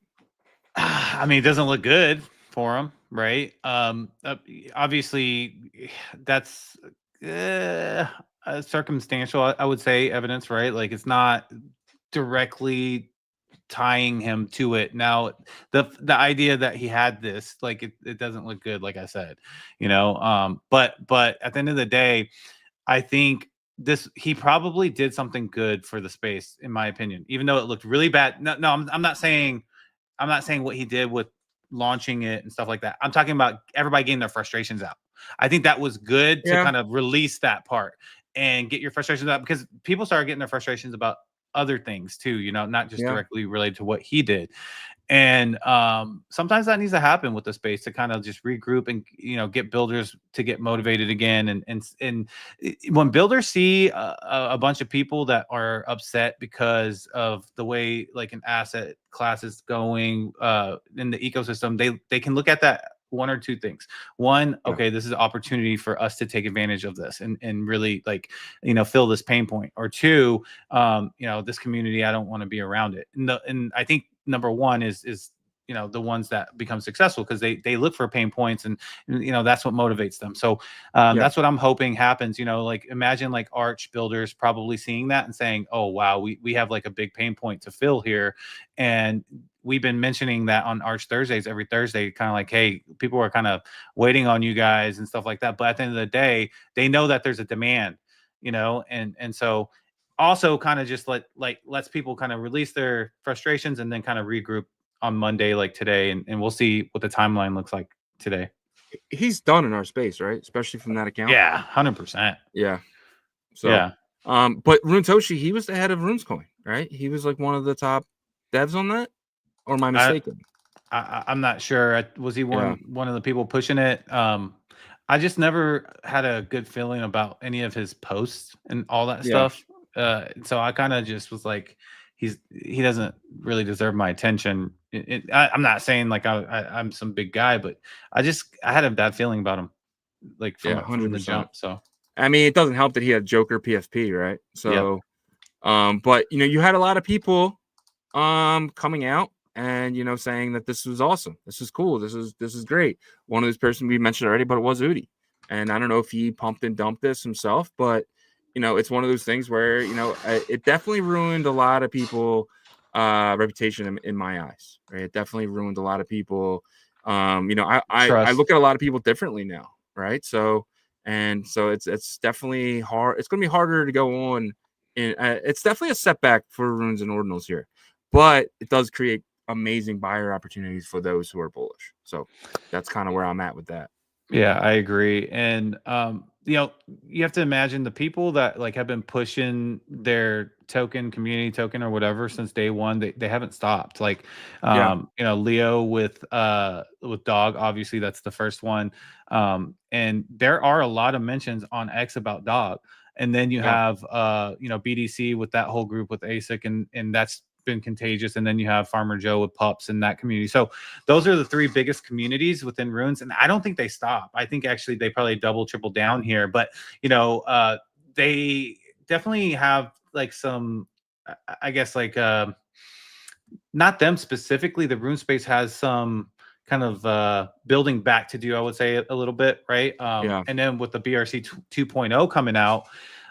I mean, it doesn't look good for him, right? Obviously, that's circumstantial, I would say, evidence, right? Like, it's not directly tying him to it. Now, the idea that he had this, like, it doesn't look good, like I said, but at the end of the day, I think he probably did something good for the space, in my opinion, even though it looked really bad. No, I'm not saying what he did with launching it and stuff like that. I'm talking about everybody getting their frustrations out. I think that was good to kind of release that part and get your frustrations out, because people started getting their frustrations about other things too, not just directly related to what he did. And sometimes that needs to happen with the space to kind of just regroup and get builders to get motivated again. And when builders see a bunch of people that are upset because of the way like an asset class is going in the ecosystem, they can look at that one or two things. One, Yeah. okay, this is an opportunity for us to take advantage of this and really, like, you know, fill this pain point. Or two, you know, this community, I don't want to be around it. And I think number one is you know, the ones that become successful because they look for pain points, and you know, that's what motivates them. So that's what I'm hoping happens. You know, like, imagine like Arch builders probably seeing that and saying, oh wow, we have like a big pain point to fill here. And we've been mentioning that on Arch Thursdays, every Thursday, kind of like, hey, people are kind of waiting on you guys and stuff like that. But at the end of the day, they know that there's a demand, you know, and so also kind of just lets people kind of release their frustrations and then kind of regroup on Monday, like today, and we'll see what the timeline looks like today. He's done in our space, right? Especially from that account. Yeah, 100%. Yeah. So, yeah. But Runetoshi, he was the head of RunesCoin, right? He was like one of the top devs on that, or am I mistaken? I'm not sure. Was he one of the people pushing it? I just never had a good feeling about any of his posts and all that stuff. So I kind of just was like, he doesn't really deserve my attention. I'm not saying like I'm some big guy, but I had a bad feeling about him, like from the jump. So I mean, it doesn't help that he had Joker PFP, right? So, but you know, you had a lot of people coming out and, you know, saying that this was awesome, this is cool, this is great. One of those person we mentioned already, but it was Udi, and I don't know if he pumped and dumped this himself, but you know, it's one of those things where, you know, it definitely ruined a lot of people reputation in my eyes, right? It definitely ruined a lot of people. You know, I look at a lot of people differently now, right? So it's definitely hard. It's going to be harder to go on. It's definitely a setback for Runes and Ordinals here, but it does create amazing buyer opportunities for those who are bullish. So that's kind of where I'm at with that. Yeah, I agree. And you know, you have to imagine the people that like have been pushing their community token or whatever since day one, they haven't stopped. Like you know, Leo with Dog, obviously that's the first one. And there are a lot of mentions on X about Dog. And then you have you know, BDC with that whole group with ASIC, and that's been contagious. And then you have Farmer Joe with pups in that community. So those are the three biggest communities within Runes, and I don't think they stop. I think actually they probably double, triple down here. But you know, they definitely have like some, I guess, like not them specifically. The Rune space has some kind of building back to do, I would say, a little bit, right? And then with the BRC 2.0 coming out,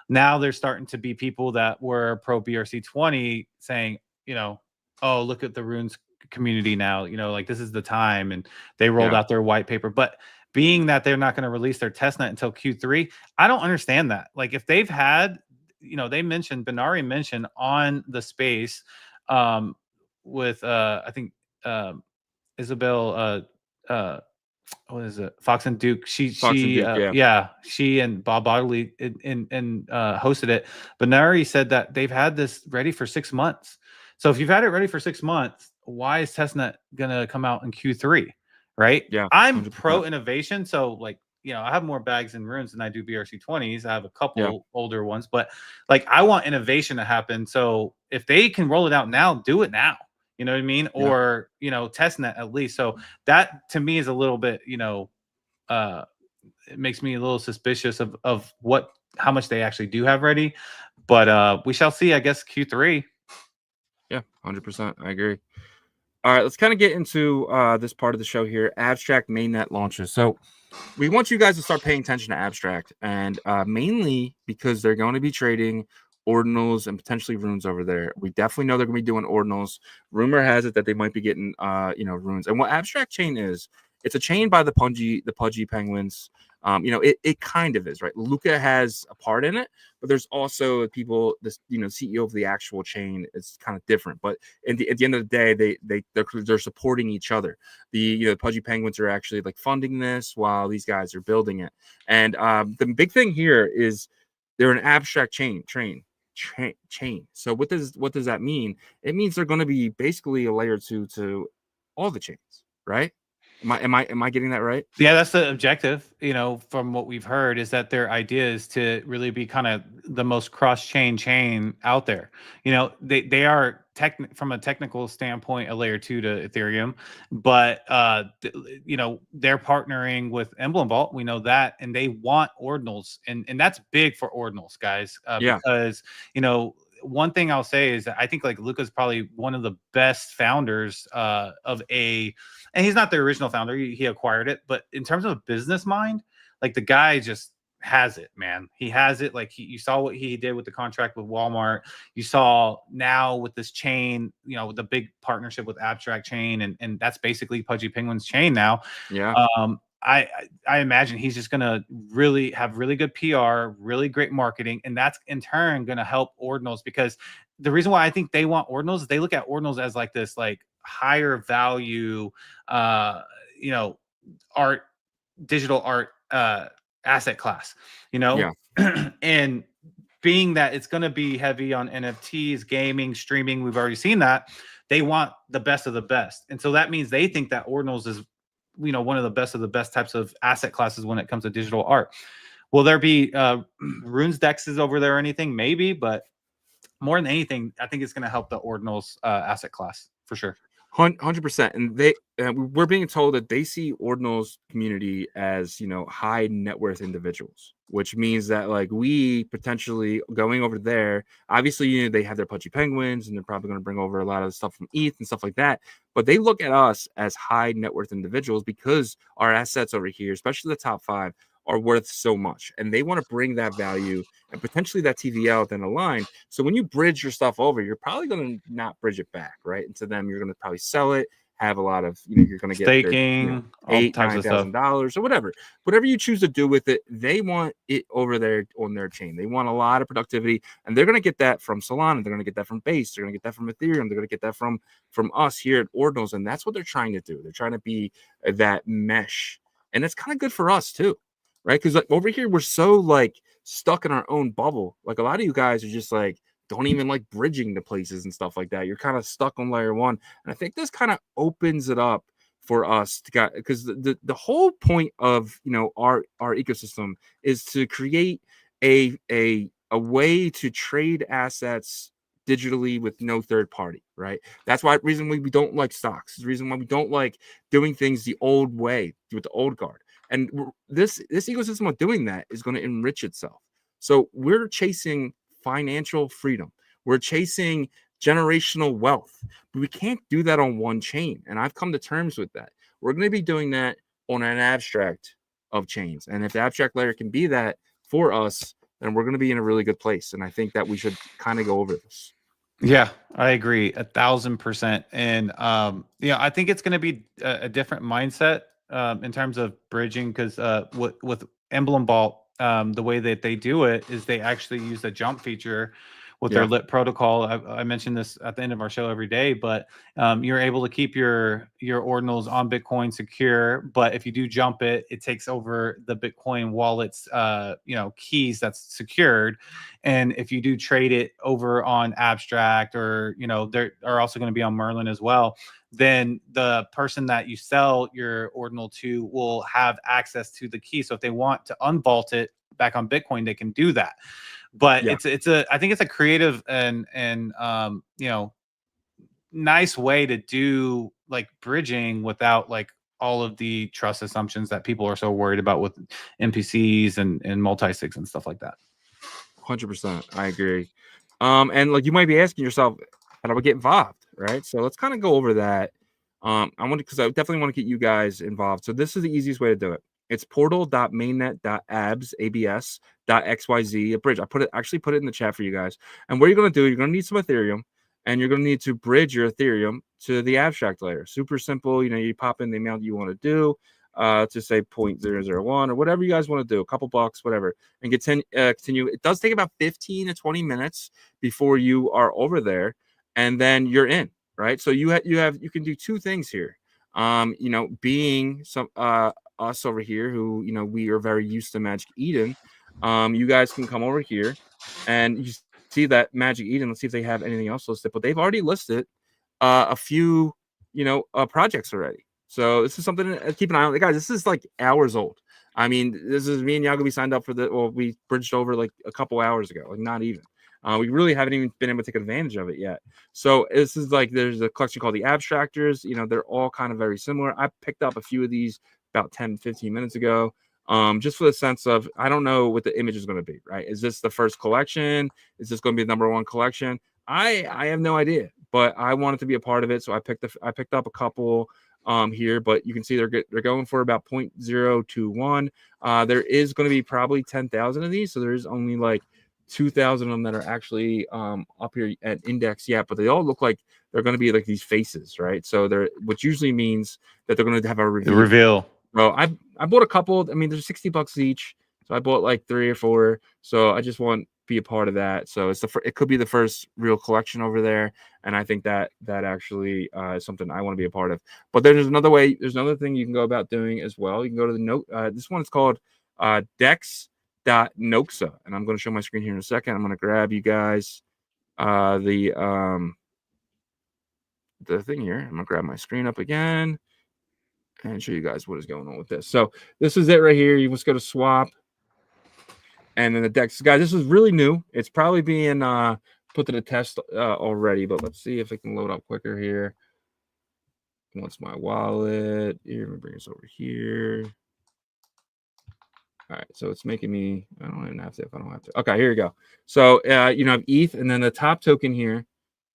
now there's starting to be people that were pro BRC20 saying, you know, oh, look at the Runes community now, you know, like this is the time, and they rolled out their white paper. But being that they're not going to release their testnet until Q3, I don't understand that. Like, if they've had, you know, they mentioned, Benari mentioned on the space with I think Isabel what is it, Fox and Duke, she and Bob Bodley and hosted it. Benari said that they've had this ready for 6 months. So if you've had it ready for 6 months, why is testnet gonna come out in Q3? Right? Yeah, I'm 100%. Pro innovation. So like, you know, I have more bags in Runes than I do BRC20s. I have a couple older ones, but like, I want innovation to happen. So if they can roll it out now, do it now. You know what I mean? Or, you know, testnet at least. So that to me is a little bit, you know, it makes me a little suspicious of how much they actually do have ready. But we shall see, I guess, Q3. Yeah, 100%. I agree. All right, let's kind of get into this part of the show here. Abstract mainnet launches. So we want you guys to start paying attention to Abstract, and mainly because they're going to be trading Ordinals and potentially Runes over there. We definitely know they're going to be doing Ordinals. Rumor has it that they might be getting you know, Runes. And what Abstract Chain is, it's a chain by the Pudgy Penguins. You know, it kind of is, right? Luca has a part in it, but there's also people, this, you know, CEO of the actual chain is kind of different. But at the end of the day, they're supporting each other. You know, the Pudgy Penguins are actually like funding this while these guys are building it. And the big thing here is they're an abstract chain. So what does that mean? It means they're going to be basically a layer 2 to all the chains, right? Am I getting that right? Yeah, that's the objective, from what we've heard, is that their idea is to really be kind of the most chain out there. They are from a technical standpoint a layer 2 to Ethereum, but they're partnering with Emblem Vault. We know that, and they want ordinals, and that's big for ordinals, guys, because one thing I'll say is that I think like Luca's probably one of the best founders of and he's not the original founder. He acquired it, but in terms of a business mind, like the guy just has it, man. He has it. Like you saw what he did with the contract with Walmart. You saw now with this chain, the big partnership with Abstract Chain, and that's basically Pudgy Penguin's chain now. Yeah. I imagine he's just gonna really have really good PR, really great marketing, and that's in turn gonna help ordinals, because the reason why I think they want ordinals is they look at ordinals as like this like higher value art, digital art asset class, and being that it's going to be heavy on NFTs, gaming, streaming, we've already seen that. They want the best of the best, and so that means they think that ordinals is one of the best types of asset classes when it comes to digital art. Will there be runes dexes over there or anything? Maybe, but more than anything, I think it's going to help the ordinals asset class for sure. 100%. And we're being told that they see ordinals community as high net worth individuals, which means that like we potentially going over there, obviously they have their Pudgy Penguins and they're probably going to bring over a lot of the stuff from ETH and stuff like that, but they look at us as high net worth individuals because our assets over here, especially the top 5, are worth so much, and they want to bring that value and potentially that TVL down the line. So when you bridge your stuff over, you're probably going to not bridge it back, right? And to them, you're going to probably sell it, have a lot of, you're going to get staking, $8,000-$9,000 or whatever you choose to do with it. They want it over there on their chain. They want a lot of productivity, and they're going to get that from Solana. They're going to get that from Base. They're going to get that from Ethereum. They're going to get that from us here at Ordinals, and that's what they're trying to do. They're trying to be that mesh, and it's kind of good for us too. Right, because like over here we're so like stuck in our own bubble. Like a lot of you guys are just like don't even like bridging to places and stuff like that. You're kind of stuck on layer 1, and I think this kind of opens it up for us to get, because the whole point of our ecosystem is to create a way to trade assets digitally with no third party, right? That's why reason we don't like stocks. The reason why we don't like doing things the old way with the old guard. And this ecosystem of doing that is going to enrich itself. So we're chasing financial freedom. We're chasing generational wealth. But we can't do that on one chain. And I've come to terms with that. We're going to be doing that on an abstract of chains. And if the abstract layer can be that for us, then we're going to be in a really good place. And I think that we should kind of go over this. Yeah, I agree 1,000%. And I think it's going to be a different mindset in terms of bridging, because with Emblem Vault, the way that they do it is they actually use the jump feature with their lit protocol. I mentioned this at the end of our show every day, but you're able to keep your ordinals on Bitcoin secure. But if you do jump it, it takes over the Bitcoin wallet's keys that's secured. And if you do trade it over on Abstract, or they are also going to be on Merlin as well, then the person that you sell your ordinal to will have access to the key. So if they want to unvault it back on Bitcoin, they can do that. But I think it's a creative and nice way to do like bridging without like all of the trust assumptions that people are so worried about with NPCs and multi-sigs and stuff like that. 100%. I agree. And like you might be asking yourself, how do I get involved? Right. So let's kind of go over that. Because I definitely want to get you guys involved. So this is the easiest way to do it. It's portal.mainnet.abs.xyz, a bridge. I actually put it in the chat for you guys. And what you're going to do, you're going to need some Ethereum, and you're going to need to bridge your Ethereum to the abstract layer. Super simple. You pop in the amount you want to do, to say 0.001 or whatever you guys want to do, a couple bucks, whatever, and continue. It does take about 15 to 20 minutes before you are over there, and then you're in, right? So you can do two things here. Being some us over here who we are very used to Magic Eden, you guys can come over here and you see that Magic Eden. Let's see if they have anything else listed, but they've already listed a few projects already. So this is something to keep an eye on. Guys, this is like hours old. I mean, this is me and Yagobi signed up for we bridged over like a couple hours ago, like not even. We really haven't even been able to take advantage of it yet. So this is like, there's a collection called the Abstractors. You know, they're all kind of very similar. I picked up a few of these about 10, 15 minutes ago. Just for the sense of, I don't know what the image is going to be, right? Is this the first collection? Is this going to be the #1 collection? I have no idea, but I wanted to be a part of it. So I picked up a couple here, but you can see they're going for about 0.021. There is going to be probably 10,000 of these. So there's only like 2,000 of them that are actually up here at index yet, but they all look like they're going to be like these faces, right? So which usually means that they're going to have a reveal. So I bought a couple. I mean, there's $60 each. So I bought like 3 or 4. So I just want to be a part of that. So it could be the first real collection over there. And I think that actually is something I want to be a part of. But there's another way. There's another thing you can go about doing as well. You can go to the note. This one is called dex.noxa. And I'm going to show my screen here in a second. I'm going to grab you guys the thing here. I'm going to grab my screen up again and show you guys what is going on with this. So this is it right here. You just go to swap, and then the DEX. Guys, this is really new. It's probably being put to the test already, but let's see if it can load up quicker here. What's my wallet? Here, let me bring this over here. All right, so it's making me, I don't even have to if I don't have to. Okay, here you go. So you know, ETH, and then the top token here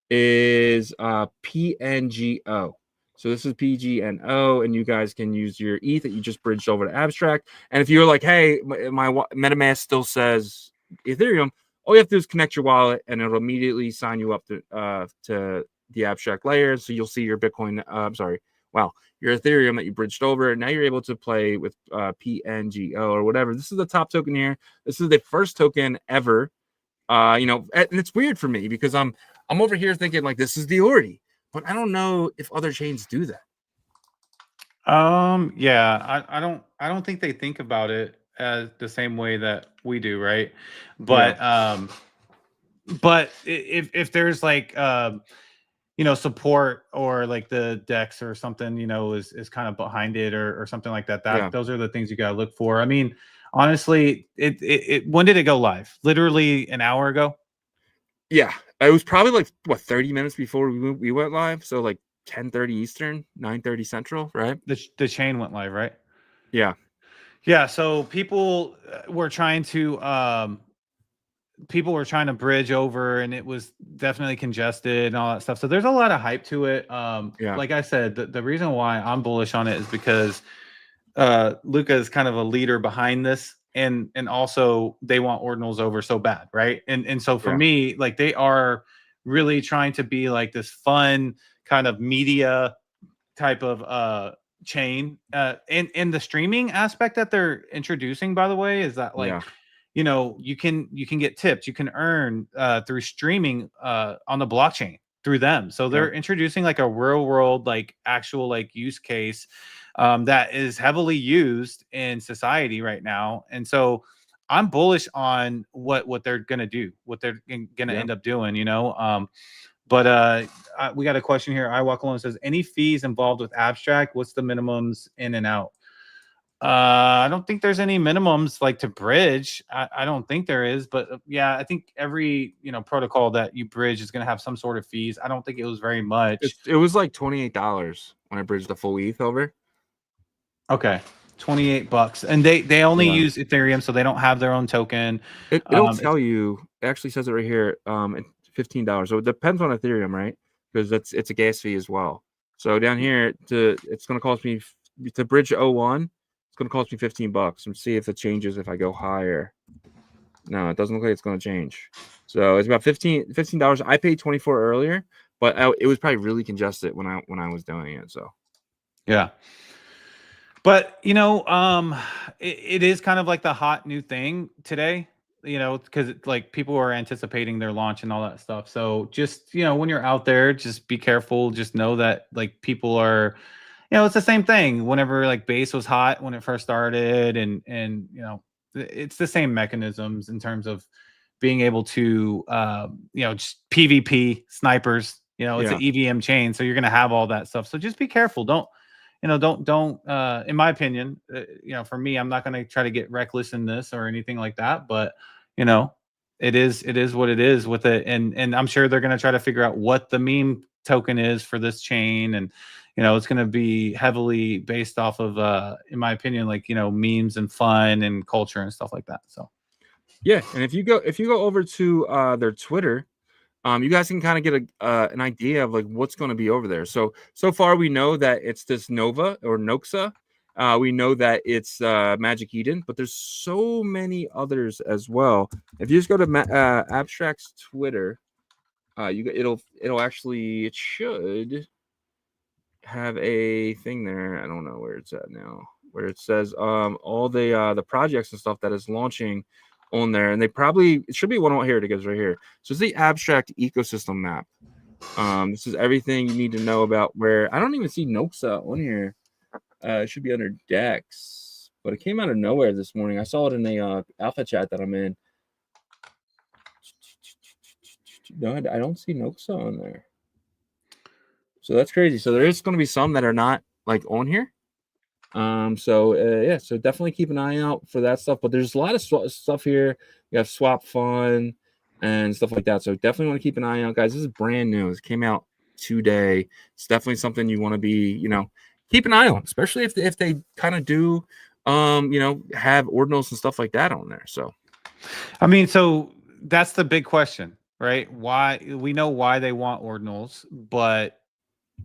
is PNGO. So this is PGNO, and you guys can use your ETH that you just bridged over to Abstract. And if you're like, hey, my MetaMask still says Ethereum, all you have to do is connect your wallet, and it'll immediately sign you up to the Abstract layer. So you'll see your Bitcoin. Your Ethereum that you bridged over. And now you're able to play with PNGO or whatever. This is the top token here. This is the first token ever. You know, and it's weird for me because I'm over here thinking like this is the Ordi. But I don't know if other chains do that. Yeah, I don't think they think about it as the same way that we do, right? But but if there's like you know, support or like the DEX or something, you know, is kind of behind it or something like that. Those are the things you gotta look for. I mean, honestly, it when did it go live? Literally an hour ago. Yeah, it was probably like what 30 minutes before we went live. So like 10:30 Eastern, 9:30 Central, right? The chain went live, right? Yeah. Yeah. So people were trying to bridge over, and it was definitely congested and all that stuff. So there's a lot of hype to it. Like I said, the reason why I'm bullish on it is because Luca is kind of a leader behind this. And also they want Ordinals over so bad, right? And so for me, like they are really trying to be like this fun kind of media type of chain. And the streaming aspect that they're introducing, by the way, is that like you know, you can get tips, you can earn through streaming on the blockchain through them. So they're introducing like a real world, like actual like use case that is heavily used in society right now. And so I'm bullish on what they're gonna do, what they're gonna end up doing, you know. But we got a question here. I Walk Alone says, any fees involved with Abstract? What's the minimums in and out? I don't think there's any minimums like to bridge. I don't think there is, but yeah, I think every, you know, protocol that you bridge is going to have some sort of fees. I don't think it was very much. It was like $28 when I bridged the full ETH over. Okay. $28, and they only use Ethereum, so they don't have their own token. It'll tell you. It actually says it right here. It's $15. So it depends on Ethereum, right? Because it's a gas fee as well. So down here, it's going to cost me to bridge 01. It's going to cost me $15. And see if it changes if I go higher. No, it doesn't look like it's going to change. So it's about $15. I paid $24 earlier, but it was probably really congested when I was doing it. So yeah. But you know, it is kind of like the hot new thing today, you know, because like people are anticipating their launch and all that stuff. So just, you know, when you're out there, just be careful. Just know that like people are, you know, it's the same thing. Whenever like base was hot when it first started, and you know, it's the same mechanisms in terms of being able to, you know, just PvP snipers. You know, it's an EVM chain, so you're gonna have all that stuff. So just be careful. Don't. don't in my opinion, for me, I'm not going to try to get reckless in this or anything like that, but it is what it is with it. And I'm sure they're going to try to figure out what the meme token is for this chain. And, it's going to be heavily based off of, in my opinion, like, memes and fun and culture and stuff like that. So, yeah. And if you go over to their Twitter, you guys can kind of get an idea of like what's going to be over there. So far we know that it's this Nova or Noxa. We know that it's Magic Eden, but there's so many others as well. If you just go to Abstract's Twitter, it should have a thing there. I don't know where it's at now, where it says all the projects and stuff that is launching on there, and it should be one out here. It goes right here. So it's the Abstract ecosystem map. This is everything you need to know about where I don't even see Noxa on here. It should be under Dex, but it came out of nowhere this morning. I saw it in the alpha chat that I'm in. No, I don't see Noxa on there. So that's crazy. So there is going to be some that are not like on here. So definitely keep an eye out for that stuff. But there's a lot of stuff here. You have Swap Fun and stuff like that. So definitely want to keep an eye out, guys. This is brand new. It came out today. It's definitely something you want to be, keep an eye on, especially if they kind of do, have ordinals and stuff like that on there. So, I mean, so that's the big question, right? Why we know why they want ordinals, but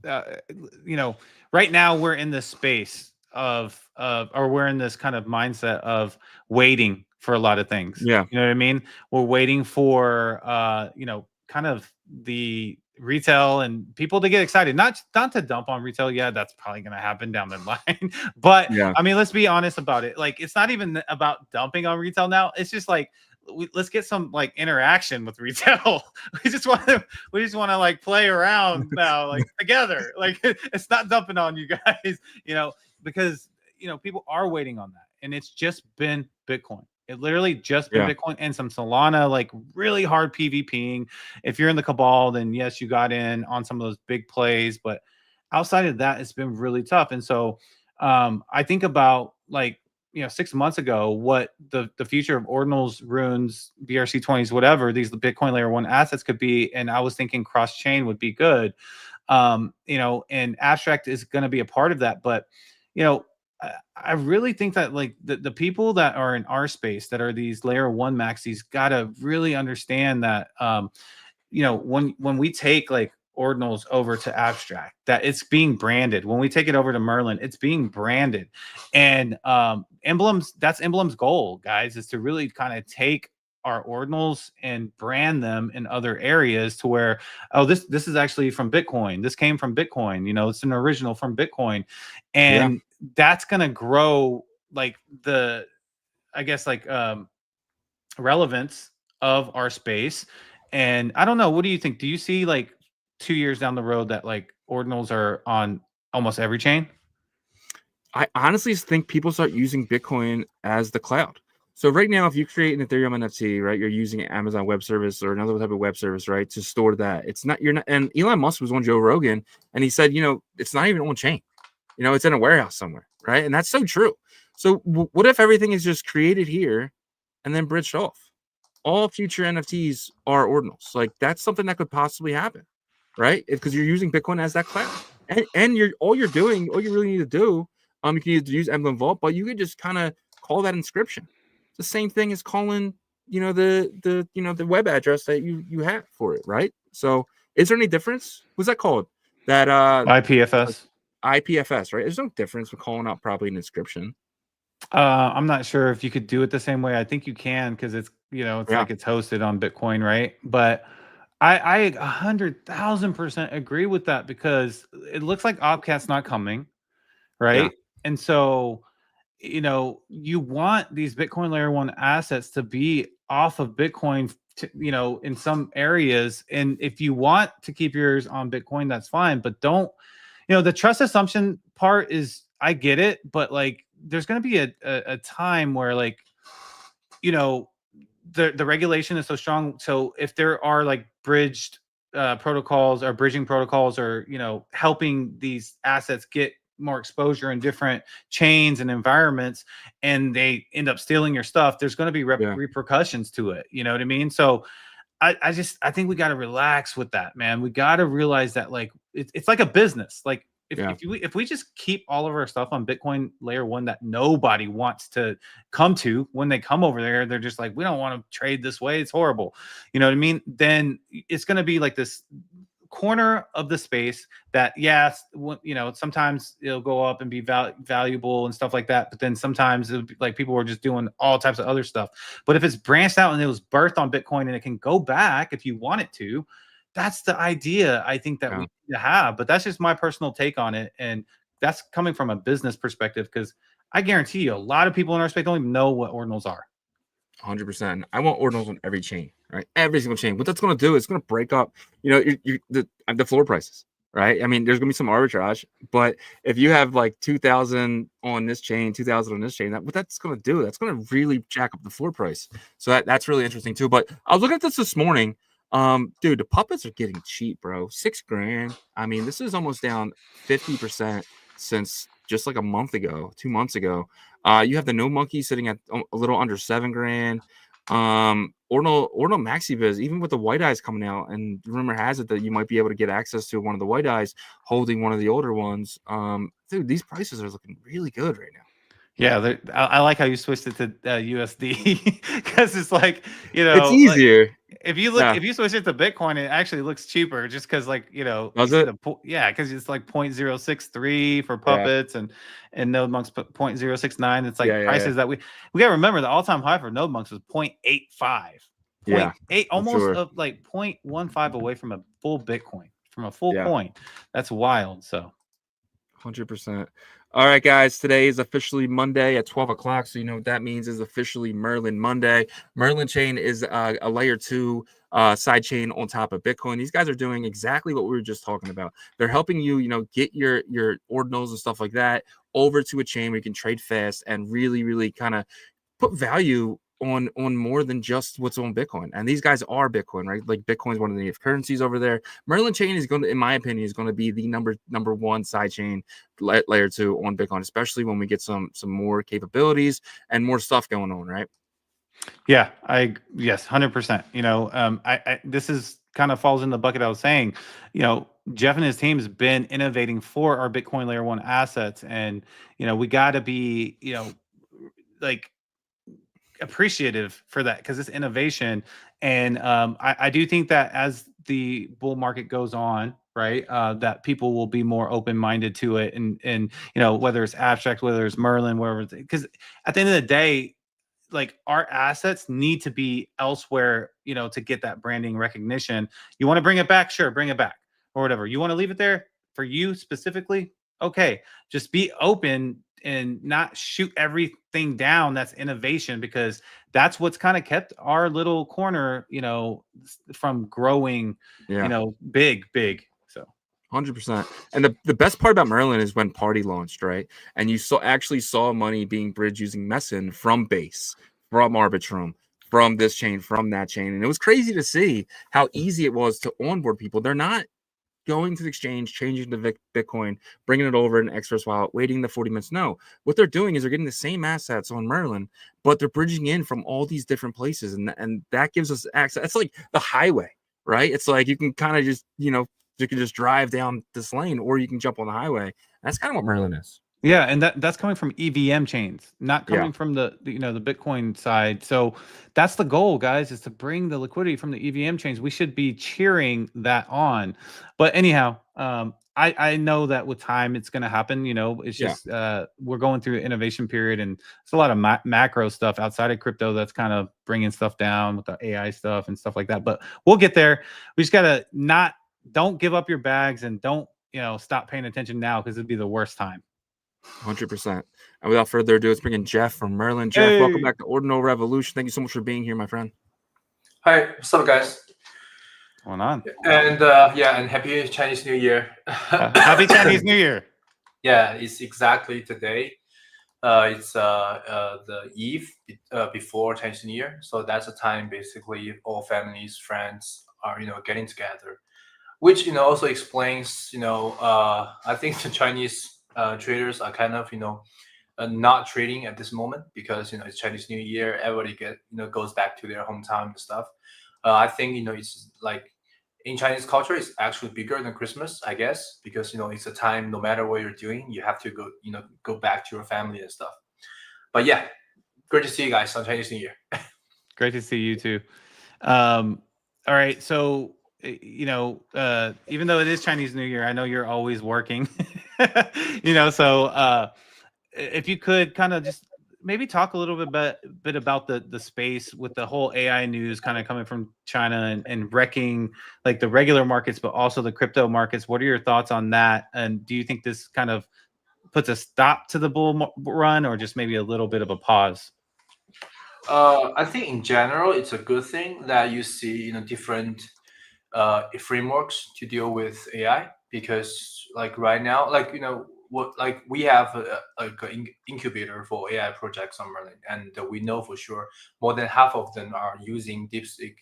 right now we're in this space or we're in this kind of mindset of waiting for a lot of things. Yeah. You know what I mean? We're waiting for, kind of the retail and people to get excited, not to dump on retail. Yeah, that's probably going to happen down the line. But yeah. I mean, let's be honest about it. Like, it's not even about dumping on retail now. It's just like, let's get some like interaction with retail. we just want to like play around now, like together. Like, it's not dumping on you guys, because people are waiting on that, and it's just been Bitcoin. It literally just been Bitcoin and some Solana, like really hard PvPing. If you're in the Cabal, then yes, you got in on some of those big plays, but outside of that, it's been really tough. And so I think about like 6 months ago, what the future of Ordinals, Runes, BRC20s, whatever these Bitcoin Layer 1 assets could be, and I was thinking cross chain would be good, and Abstract is going to be a part of that. But I really think that like the people that are in our space that are these Layer 1 maxis gotta really understand that when we take like Ordinals over to Abstract, that it's being branded. When we take it over to Merlin, it's being branded. And Emblem's goal, guys, is to really kind of take our Ordinals and brand them in other areas to where, oh, this is actually from Bitcoin. This came from Bitcoin. It's an original from Bitcoin. And that's going to grow like the, I guess, like relevance of our space. And I don't know, what do you think? Do you see like 2 years down the road that like Ordinals are on almost every chain? I honestly think people start using Bitcoin as the cloud. So right now, if you create an Ethereum NFT, right, you're using Amazon Web Service or another type of web service, right, to store that. And Elon Musk was on Joe Rogan, and he said, it's not even on chain. It's in a warehouse somewhere, right? And that's so true. So what if everything is just created here and then bridged off? All future NFTs are ordinals. Like, that's something that could possibly happen, right? Because you're using Bitcoin as that cloud, and all you really need to do, you can either use Emblem Vault, but you can just kind of call that inscription. It's the same thing as calling, the web address that you have for it, right? So, is there any difference? What's that called? That IPFS. IPFS, right? There's no difference with calling out probably an inscription. I'm not sure if you could do it the same way. I think you can, because it's like it's hosted on Bitcoin, right? But I 100,000% agree with that, because it looks like Opcat's not coming, right? And so you want these Bitcoin Layer 1 assets to be off of Bitcoin, in some areas. And if you want to keep yours on Bitcoin, that's fine. But don't, the trust assumption part is, I get it, but like, there's going to be a time where like, the regulation is so strong. So if there are like bridged protocols or bridging protocols, or helping these assets get more exposure in different chains and environments, and they end up stealing your stuff, there's going to be repercussions to it. You know what I mean? So I think we got to relax with that, man. We got to realize that like it's like a business. Like if we just keep all of our stuff on Bitcoin layer 1 that nobody wants to come to, when they come over there, they're just like, we don't want to trade this way. It's horrible. You know what I mean? Then it's going to be like this corner of the space that, yes, you know, sometimes it'll go up and be valuable and stuff like that, but then sometimes it'll be like people are just doing all types of other stuff. But if it's branched out and it was birthed on Bitcoin and it can go back if you want it to, that's the idea I think that we need to have. But that's just my personal take on it, and that's coming from a business perspective, because I guarantee you a lot of people in our space don't even know what ordinals are. 100%. I want ordinals on every chain, right? Every single chain. What that's going to do is going to break up, you know, the floor prices, right? I mean, there's going to be some arbitrage, but if you have like 2,000 on this chain, 2,000 on this chain, what that's going to do, that's going to really jack up the floor price. So that's really interesting too. But I was looking at this morning. Dude, the puppets are getting cheap, bro. $6,000. I mean, this is almost down 50% since just like a month ago, 2 months ago. You have the No Monkey sitting at a little under $7,000. Ordinal MaxiViz, even with the white eyes coming out, and rumor has it that you might be able to get access to one of the white eyes holding one of the older ones. Dude, these prices are looking really good right now. Yeah, I like how you switched it to USD, because it's like, you know, it's easier. Like, if you look, if you switch it to Bitcoin, it actually looks cheaper, just because, like, you know, does it? Yeah, because it's like 0.063 for puppets, and Node Monks 0.069. It's like prices that we gotta remember. The all-time high for Node Monks was 0.85. 0.8, almost of like 0.15 away from a full Bitcoin, from a full coin. That's wild. So 100%. All right, guys, today is officially Monday at 12 o'clock. So you know what that means is officially Merlin Monday. Merlin chain is a layer 2 side chain on top of Bitcoin. These guys are doing exactly what we were just talking about. They're helping you, you know, get your ordinals and stuff like that over to a chain where you can trade fast and really, really kind of put value on more than just what's on Bitcoin. And these guys are Bitcoin, right? Like Bitcoin is one of the native currencies over there. Merlin chain is going to, in my opinion, is going to be the number 1 side chain layer 2 on Bitcoin, especially when we get some more capabilities and more stuff going on, right? Yeah, yes, 100%. You know, this is kind of falls in the bucket I was saying. You know, Jeff and his team has been innovating for our Bitcoin layer 1 assets, and you know, we got to be, you know, like appreciative for that, because it's innovation. And I do think that as the bull market goes on, right, that people will be more open-minded to it, and you know, whether it's abstract, whether it's Merlin, wherever, because at the end of the day, like, our assets need to be elsewhere, you know, to get that branding recognition. You want to bring it back, sure, bring it back, or whatever. You want to leave it there for you specifically, okay. Just be open and not shoot everything down that's innovation, because that's what's kind of kept our little corner, you know, from growing, you know, big. So 100%. And the best part about Merlin is when Party launched, right? And you actually saw money being bridged using Messen from Base, from Arbitrum, from this chain, from that chain. And it was crazy to see how easy it was to onboard people. They're not going to the exchange, changing to Bitcoin, bringing it over in Express Wallet, waiting the 40 minutes. No, what they're doing is they're getting the same assets on Merlin, but they're bridging in from all these different places. And that gives us access. It's like the highway, right? It's like you can kind of just, you know, you can just drive down this lane, or you can jump on the highway. That's kind of what Merlin is. Yeah, and that's coming from EVM chains, not coming from the you know, the Bitcoin side. So that's the goal, guys, is to bring the liquidity from the EVM chains. We should be cheering that on. But anyhow, I know that with time it's going to happen. You know, it's just we're going through an innovation period, and it's a lot of macro stuff outside of crypto that's kind of bringing stuff down with the AI stuff and stuff like that. But we'll get there. We just gotta don't give up your bags, and don't, you know, stop paying attention now, because it'd be the worst time. 100%. And without further ado, let's bring in Jeff from Merlin. Jeff, welcome back to Ordinal Revolution. Thank you so much for being here, my friend. Hi, what's up, guys? What's going on? And and happy Chinese New Year. Happy Chinese New Year. Yeah, it's exactly today. It's the eve before Chinese New Year, so that's a time basically all families, friends are, you know, getting together, which, you know, also explains, you know, I think the Chinese traders are kind of not trading at this moment because it's Chinese New Year. Everybody goes back to their hometown and stuff. I think it's like in Chinese culture, it's actually bigger than Christmas, I guess, because it's a time. No matter what you're doing, you have to go back to your family and stuff. But yeah, great to see you guys on Chinese New Year. Great to see you too. All right, so even though it is Chinese New Year, I know you're always working. So if you could kind of just maybe talk a little bit about the space with the whole AI news kind of coming from China and wrecking like the regular markets, but also the crypto markets. What are your thoughts on that? And do you think this kind of puts a stop to the bull run, or just maybe a little bit of a pause? I think in general, it's a good thing that you see different frameworks to deal with AI, because like right now, like we have an incubator for AI projects on Merlin, and we know for sure more than half of them are using DeepSeek,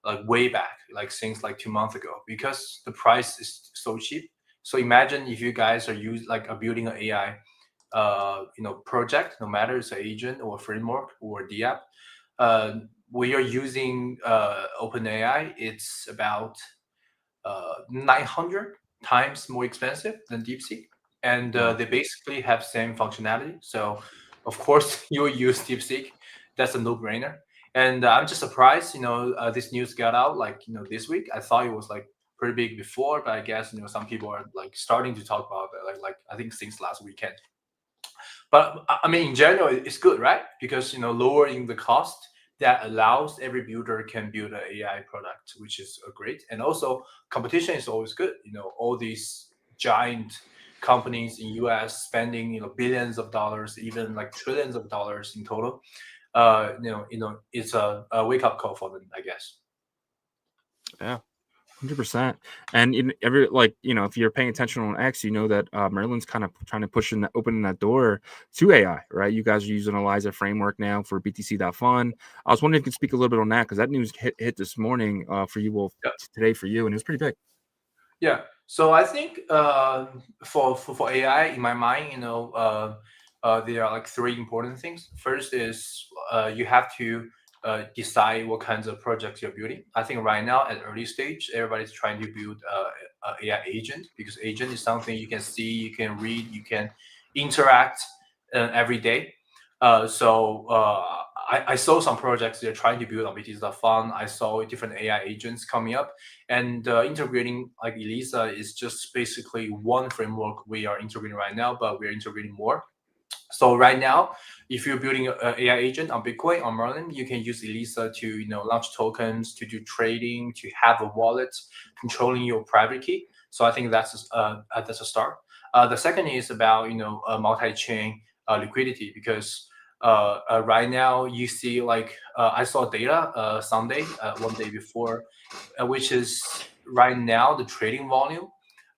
like way back, like since like 2 months ago, because the price is so cheap. So imagine if you guys are building an AI project, no matter it's an agent or a framework or a DApp. We are using OpenAI. It's about 900 times more expensive than DeepSeek, and they basically have same functionality. So of course you will use DeepSeek. That's a no-brainer. And I'm just surprised, this news got out like this week. I thought it was like pretty big before, but I guess some people are like starting to talk about it, like I think since last weekend. But I mean, in general, it's good, right? Because lowering the cost, that allows every builder can build an AI product, which is great. And also, competition is always good. All these giant companies in US spending billions of dollars, even like trillions of dollars in total. It's a wake up call for them, I guess. Yeah. 100%. And if you're paying attention on X, you know that Merlin's kind of trying to opening that door to AI, right? You guys are using Eliza framework now for BTC.fun. I was wondering if you could speak a little bit on that, because that news hit this morning for you, today for you, and it was pretty big. Yeah. So I think for AI, in my mind, there are like three important things. First is you have to decide what kinds of projects you're building. I think right now at early stage, everybody's trying to build a AI agent, because agent is something you can see, you can read, you can interact every day. I saw some projects they're trying to build on BTC.fun. I saw different AI agents coming up, and integrating like Elisa is just basically one framework we are integrating right now, but we're integrating more. So right now, if you're building an AI agent on Bitcoin, on Merlin, you can use Elisa to launch tokens, to do trading, to have a wallet controlling your private key. So I think that's a start. The second is about multi-chain liquidity, because right now you see like I saw data Sunday, one day before, which is right now the trading volume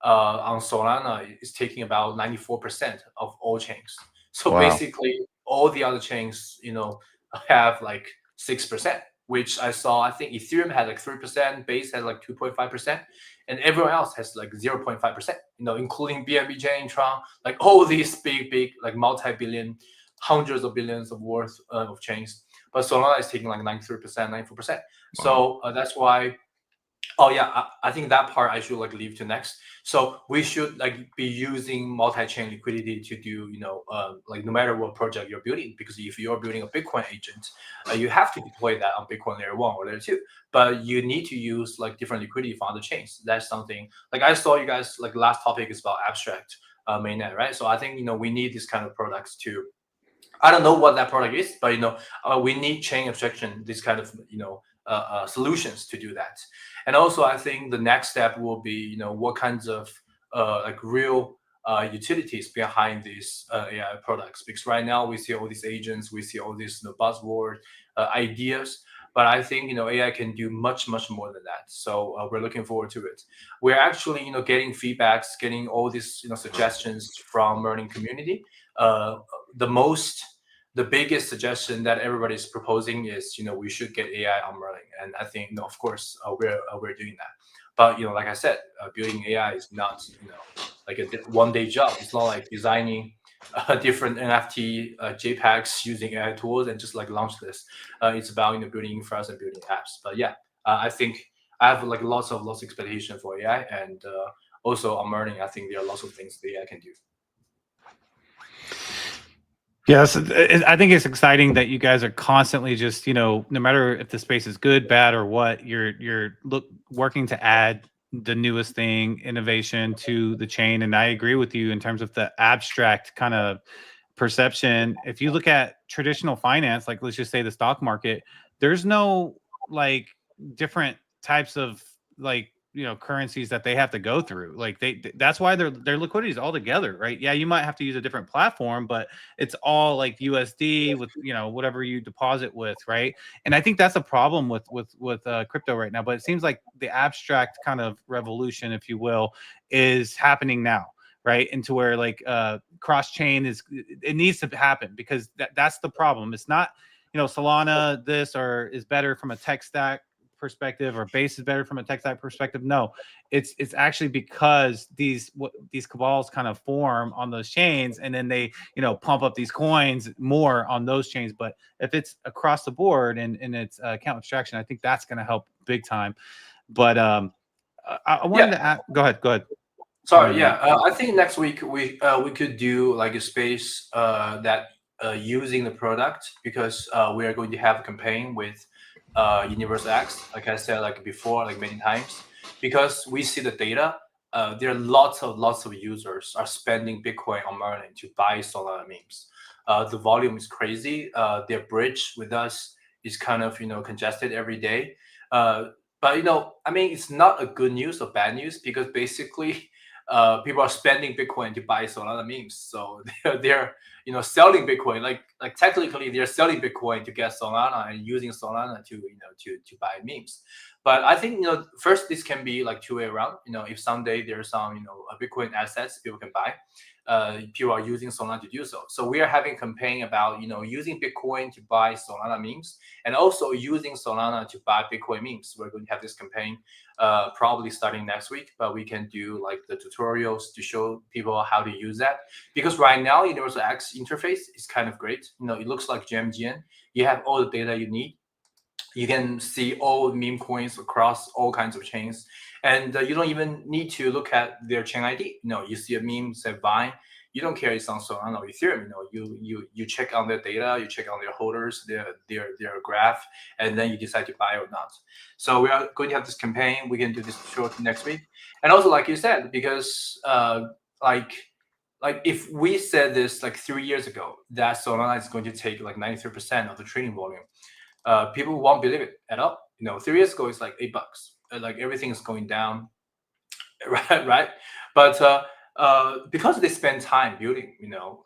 on Solana is taking about 94% of all chains. So basically, all the other chains, have like 6%, which I saw. I think Ethereum had like 3%, Base had like 2.5%, and everyone else has like 0.5%. Including BNB chain, Tron, like all these big like multi-billion, hundreds of billions of worth of chains. But Solana is taking like 93%, 94%. So that's why. Oh yeah, I think that part I should like leave to next. So we should like be using multi-chain liquidity to do like no matter what project you're building, because if you're building a Bitcoin agent, you have to deploy that on Bitcoin layer 1 or layer 2, but you need to use like different liquidity for other chains. That's something like I saw you guys like last topic is about abstract mainnet, right? So I think we need this kind of products to. I don't know what that product is, but we need chain abstraction, this kind of solutions to do that. And also, I think the next step will be what kinds of like real utilities behind these AI products. Because right now we see all these agents, we see all these buzzword ideas, but I think AI can do much more than that. So we're looking forward to it. We're actually getting feedbacks, getting all these suggestions from learning community. The biggest suggestion that everybody's proposing is we should get AI on Merlin, and I think of course we're doing that. But like I said, building AI is not like a one-day job. It's not like designing different NFT JPEGs using AI tools and just like launch this. It's about building infras and building apps. But yeah, I think I have like lots of expectation for AI, and also I'm learning. I think there are lots of things the AI can do. Yes, I think it's exciting that you guys are constantly just, no matter if the space is good, bad, or what, you're working to add the newest thing, innovation to the chain. And I agree with you in terms of the abstract kind of perception. If you look at traditional finance, like let's just say the stock market, there's no like different types of like currencies that they have to go through. Like that's why their liquidity is all together, right? Yeah, you might have to use a different platform, but it's all like USD with whatever you deposit with, right? And I think that's a problem with crypto right now. But it seems like the abstract kind of revolution, if you will, is happening now, right? Into where like cross chain it needs to happen, because that's the problem. It's not Solana this or is better from a tech stack perspective, or base is better from a tech stack perspective. No, it's actually because these cabals kind of form on those chains, and then they pump up these coins more on those chains. But if it's across the board and it's account abstraction, I think that's going to help big time. But I wanted to ask, go ahead. Sorry, I think next week we could do like a space that using the product, because we are going to have a campaign with Universal X, like I said, like before, like many times, because we see the data. There are lots of users are spending Bitcoin on Merlin to buy Solana memes. The volume is crazy. Their bridge with us is kind of congested every day. But I mean, it's not a good news or bad news, because basically people are spending Bitcoin to buy Solana memes. So they're selling Bitcoin, like technically they're selling Bitcoin to get Solana and using Solana to buy memes. But I think first, this can be like two-way around. If someday there's some Bitcoin assets people can buy, people are using Solana to do so. So we are having a campaign about using Bitcoin to buy Solana memes, and also using Solana to buy Bitcoin memes. We're going to have this campaign probably starting next week, but we can do like the tutorials to show people how to use that, because right now Universal X interface is kind of great. It looks like GMGN. You have all the data you need. You can see all meme coins across all kinds of chains, and you don't even need to look at their chain ID. You see a meme say Vine, you don't care it's on Solana or Ethereum. You check on their data, you check on their holders, their graph, and then you decide to buy or not. So we are going to have this campaign. We can do this short next week, and also like you said, because like if we said this like 3 years ago, that Solana is going to take like 93% of the trading volume, people won't believe it at all. 3 years ago it's like $8, like everything is going down, right? But because they spend time building,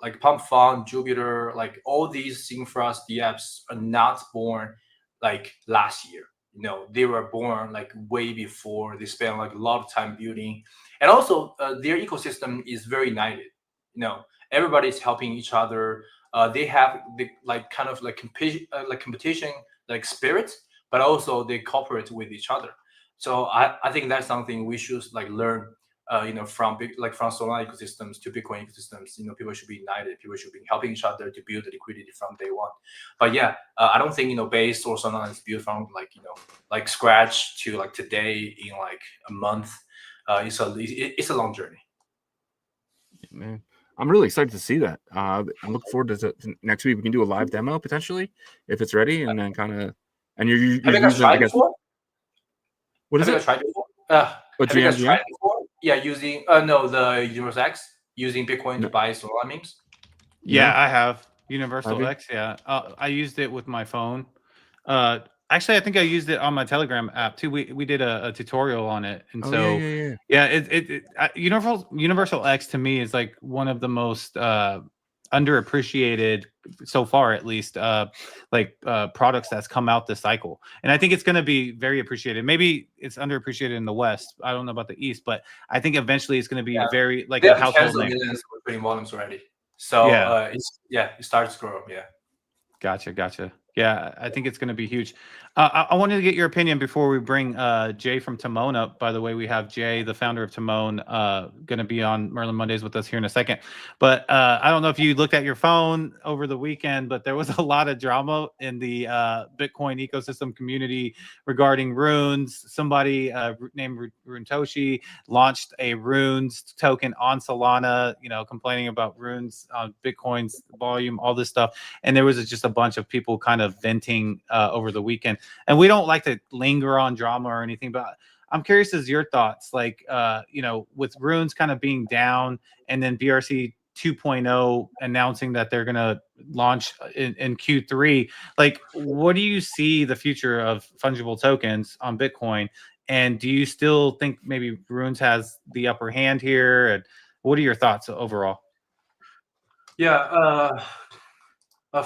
like Pump Fund, Jupiter, like all these infras DApps are not born like last year. They were born like way before. They spent like a lot of time building, and also their ecosystem is very united. Everybody's helping each other. They have the like kind of like competition like spirit, but also they cooperate with each other. So I think that's something we should like learn. From Solana ecosystems to Bitcoin ecosystems, people should be united. People should be helping each other to build the liquidity from day one. But yeah, I don't think Base or Solana is built from like scratch to like today in like a month. It's a long journey. Man, I'm really excited to see that. I'm looking forward to next week. We can do a live demo potentially if it's ready, and then kind of you're have you guys tried before? What is it? Tried before? Have you guys tried before? Yeah, using the Universal X, using Bitcoin to buy Solana memes. Yeah, I have Universal X. Yeah, I used it with my phone. Actually, I think I used it on my Telegram app too. We did a tutorial on it, and Universal X to me is like one of the most underappreciated so far, at least, products that's come out this cycle. And I think it's going to be very appreciated. Maybe it's underappreciated in the West. I don't know about the East, but I think eventually it's going to be very like a household name. Millions of trading volumes already. So it starts to grow. Yeah. Gotcha. Yeah, I think it's going to be huge. I wanted to get your opinion before we bring Jay from Timon up. By the way, we have Jay, the founder of Timon, going to be on Merlin Mondays with us here in a second. But I don't know if you looked at your phone over the weekend, but there was a lot of drama in the Bitcoin ecosystem community regarding runes. Somebody named Runetoshi launched a runes token on Solana, complaining about runes on Bitcoin's volume, all this stuff. And there was just a bunch of people kind of venting over the weekend. And we don't like to linger on drama or anything, but I'm curious as your thoughts, like, with runes kind of being down and then BRC 2.0 announcing that they're going to launch in Q3. Like, what do you see the future of fungible tokens on Bitcoin? And do you still think maybe runes has the upper hand here? And what are your thoughts overall? Yeah.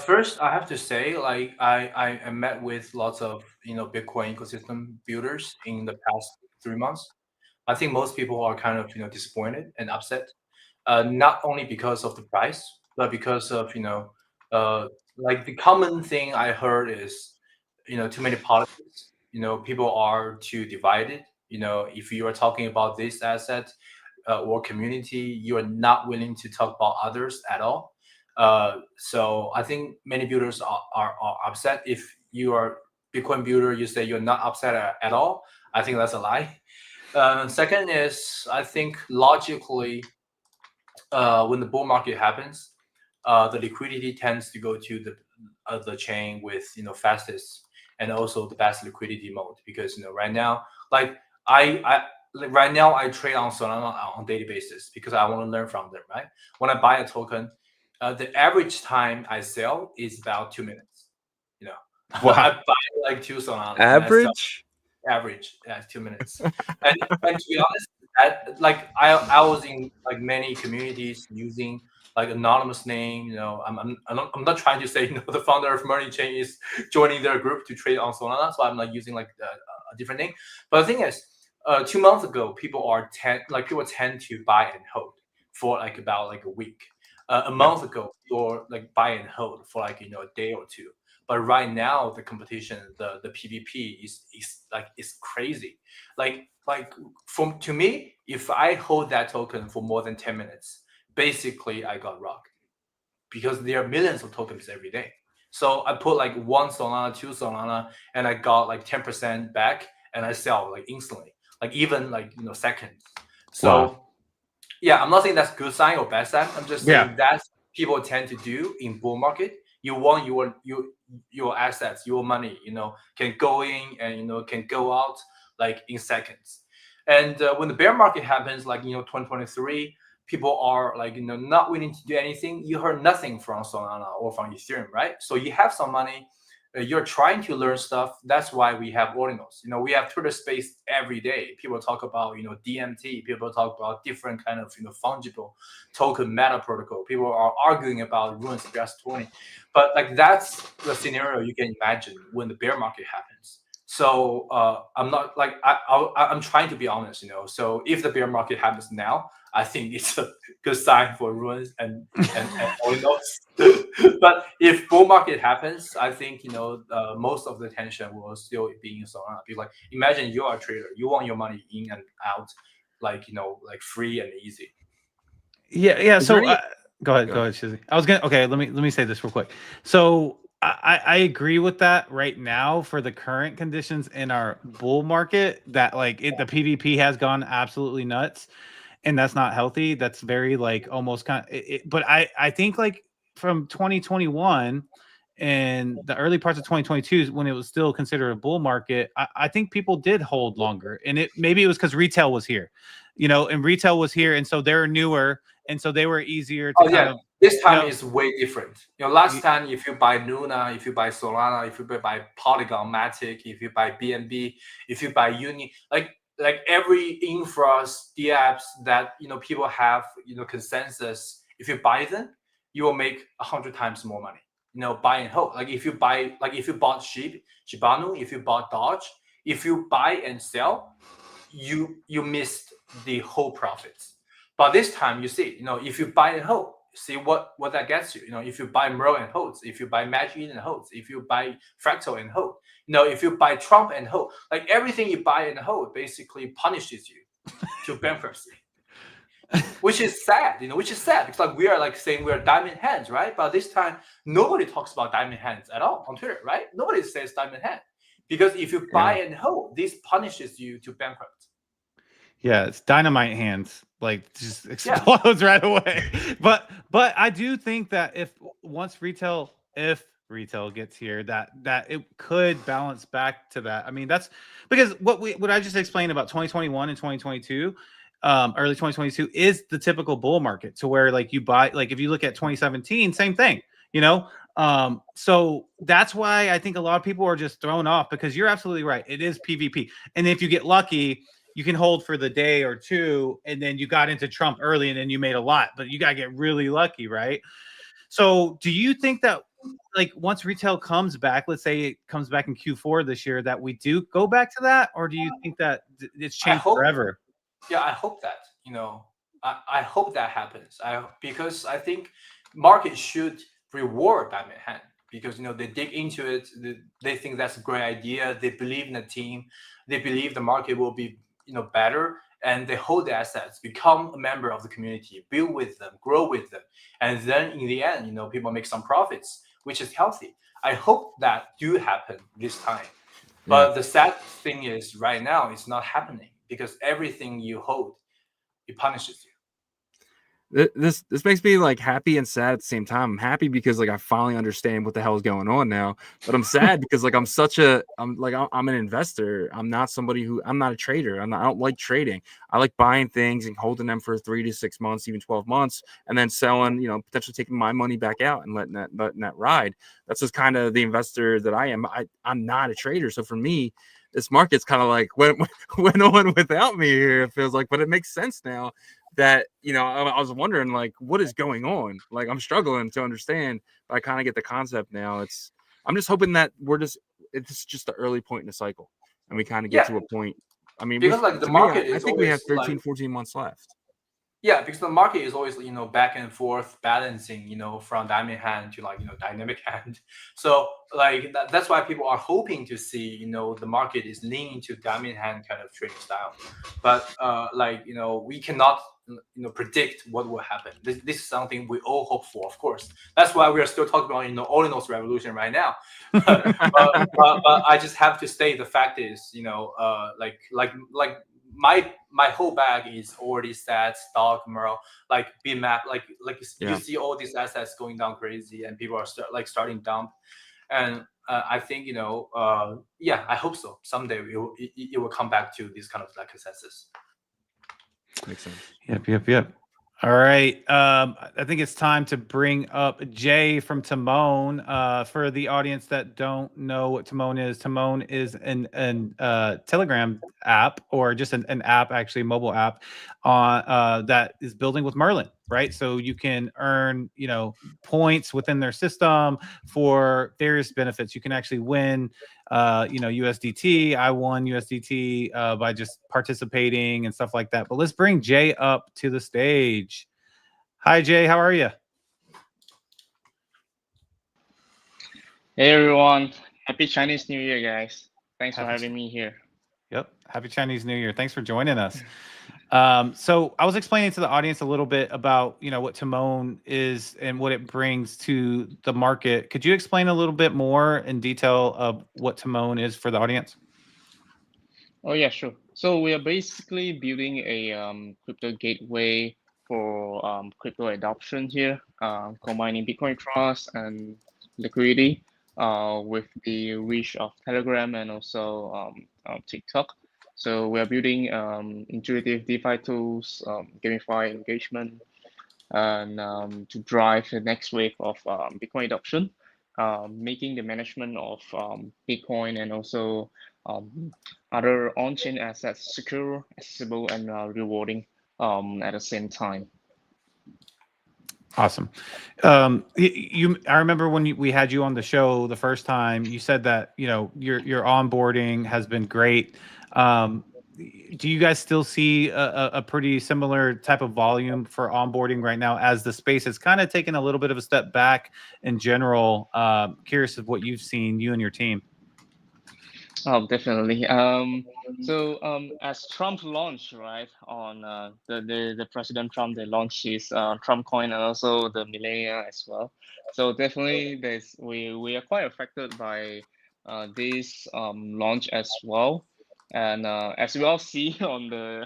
First, I have to say, like, I met with lots of Bitcoin ecosystem builders in the past 3 months. I think most people are kind of disappointed and upset, not only because of the price, but because of like the common thing I heard is too many politics. People are too divided. If you are talking about this asset or community, you are not willing to talk about others at all. So I think many builders are upset. If you are Bitcoin builder, you say you're not upset at all. I think that's a lie. Second is, I think logically, when the bull market happens, the liquidity tends to go to the chain with fastest and also the best liquidity mode, because right now, like right now I trade on Solana on daily basis because I want to learn from them. Right, when I buy a token, the average time I sell is about 2 minutes. Wow. I buy like 2 Solana. Average? Average, yeah, 2 minutes. and to be honest, I was in like many communities using like anonymous name. I'm not trying to say the founder of Money Chain is joining their group to trade on Solana, so I'm not using like a different name. But the thing is, 2 months ago, people tend to buy and hold for like about like a week. A month ago, you're like buy and hold for like a day or two. But right now, the competition, the PvP is crazy. To me, if I hold that token for more than 10 minutes, basically I got rocked, because there are millions of tokens every day. So I put like 1 Solana, 2 Solana, and I got like 10% back, and I sell like instantly, like even like seconds. So Wow. yeah, I'm not saying that's good sign or bad sign. I'm just saying that's people tend to do in bull market. You want your assets, your money, can go in and can go out like in seconds. And when the bear market happens, like 2023, people are like not willing to do anything. You heard nothing from Solana or from Ethereum, right? So you have some money. You're trying to learn stuff. That's why we have Ordinals. We have Twitter space every day. People talk about DMT. People talk about different kind of fungible token meta protocol. People are arguing about Runes and BRC20. But like that's the scenario you can imagine when the bear market happens. So I'm not like I'm trying to be honest. So if the bear market happens now, I think it's a good sign for Runes and Ordinals. But if bull market happens, I think most of the attention will still be in Solana. Because like imagine you are a trader, you want your money in and out, like like free and easy. Yeah. So go ahead, Shizzy. Let me say this real quick. So I agree with that right now for the current conditions in our bull market, that like the PvP has gone absolutely nuts. And that's not healthy. That's very like almost kind of but I think like from 2021 and the early parts of 2022, when it was still considered a bull market, I think people did hold longer. And maybe it was because retail was here, and retail was here, and so they're newer, and so they were easier to kind of. This time is way different. Last time, if you buy Luna, if you buy Solana, if you buy Polygon, Matic, if you buy BNB, if you buy Uni, like every infra apps that people have consensus, if you buy them, you will make 100 times more money. Buy and hold. Like if you bought Shibanu, if you bought Dodge, if you buy and sell, you missed the whole profits. But this time, you see, if you buy and hold, see what that gets you. If you buy Merle and hold, if you buy Magic and hold, if you buy Fractal and hold, if you buy Trump and hold, like everything you buy and hold basically punishes you to bankruptcy. Which is sad, because like we are like saying we're diamond hands, right? But this time nobody talks about diamond hands at all on Twitter, right? Nobody says diamond hand, because if you buy and hold, this punishes you to bankrupt. Yeah, it's dynamite hands, like just explodes right away. But I do think that if retail gets here, that it could balance back to that. I mean, that's because what I just explained about 2021 and 2022, early 2022 is the typical bull market, to where like you buy, like if you look at 2017, same thing, so that's why I think a lot of people are just thrown off, because you're absolutely right. It is PvP. And if you get lucky, you can hold for the day or two, and then you got into Trump early and then you made a lot, but you got to get really lucky, right? So do you think that like once retail comes back, let's say it comes back in Q4 this year, that we do go back to that? Or do you think that it's changed forever? Yeah, I hope that, I hope that happens. Because I think market should reward diamond hand, because they dig into it, they think that's a great idea, they believe in the team, they believe the market will be better, and they hold the assets, become a member of the community, build with them, grow with them, and then in the end, people make some profits, which is healthy. I hope that do happen this time. But the sad thing is right now it's not happening, because everything you hold, it punishes you. This makes me like happy and sad at the same time. I'm happy because like I finally understand what the hell is going on now, but I'm sad because like I'm an investor. I'm not a trader. I don't like trading. I like buying things and holding them for 3 to 6 months, even 12 months, and then selling, potentially taking my money back out and letting that ride. That's just kind of the investor that I am. I'm not a trader. So for me, this market's kind of like went on without me here, it feels like, but it makes sense now that, I was wondering like, what is going on? Like, I'm struggling to understand, but I kind of get the concept now. I'm just hoping that it's just the early point in the cycle and we kind of get to a point. I mean, because like the market I think we have 13, 14 months left. Yeah, because the market is always, back and forth balancing, from diamond hand to like, dynamic hand. So like that's why people are hoping to see, the market is leaning to diamond hand kind of trading style. But we cannot, predict what will happen. This is something we all hope for, of course. That's why we are still talking about, Ordinals Revolution right now. but I just have to state the fact is, my whole bag is already set, stock, Merle, like BMAP, you see all these assets going down crazy, and people are starting dump, and I think I hope so. Someday it will come back to this kind of like consensus. Makes sense. Yep. All right. I think it's time to bring up Jay from Timon. For the audience that don't know what Timon is an Telegram app, or just an app, actually a mobile app, that is building with Merlin, right? So you can earn, points within their system for various benefits. You can actually win, USDT. I won USDT by just participating and stuff like that. But let's bring Jay up to the stage. Hi, Jay. How are you? Hey, everyone. Happy Chinese New Year, guys. Thanks for having me here. Yep. Happy Chinese New Year. Thanks for joining us. So I was explaining to the audience a little bit about, what Timon is and what it brings to the market. Could you explain a little bit more in detail of what Timon is for the audience? Oh, yeah, sure. So we are basically building a crypto gateway for crypto adoption here, combining Bitcoin Trust and liquidity with the reach of Telegram and also TikTok. So we are building intuitive DeFi tools, gamify engagement, and to drive the next wave of Bitcoin adoption, making the management of Bitcoin and also other on-chain assets secure, accessible, and rewarding at the same time. Awesome. I remember when we had you on the show the first time, you said that your onboarding has been great. do you guys still see a pretty similar type of volume for onboarding right now, as the space has kind of taken a little bit of a step back in general? Curious of what you've seen, you and your team. Oh, definitely. As Trump launched, right, on the President Trump, they launched his Trump coin and also the Millennia as well. So definitely, we are quite affected by this launch as well. And as we all see on the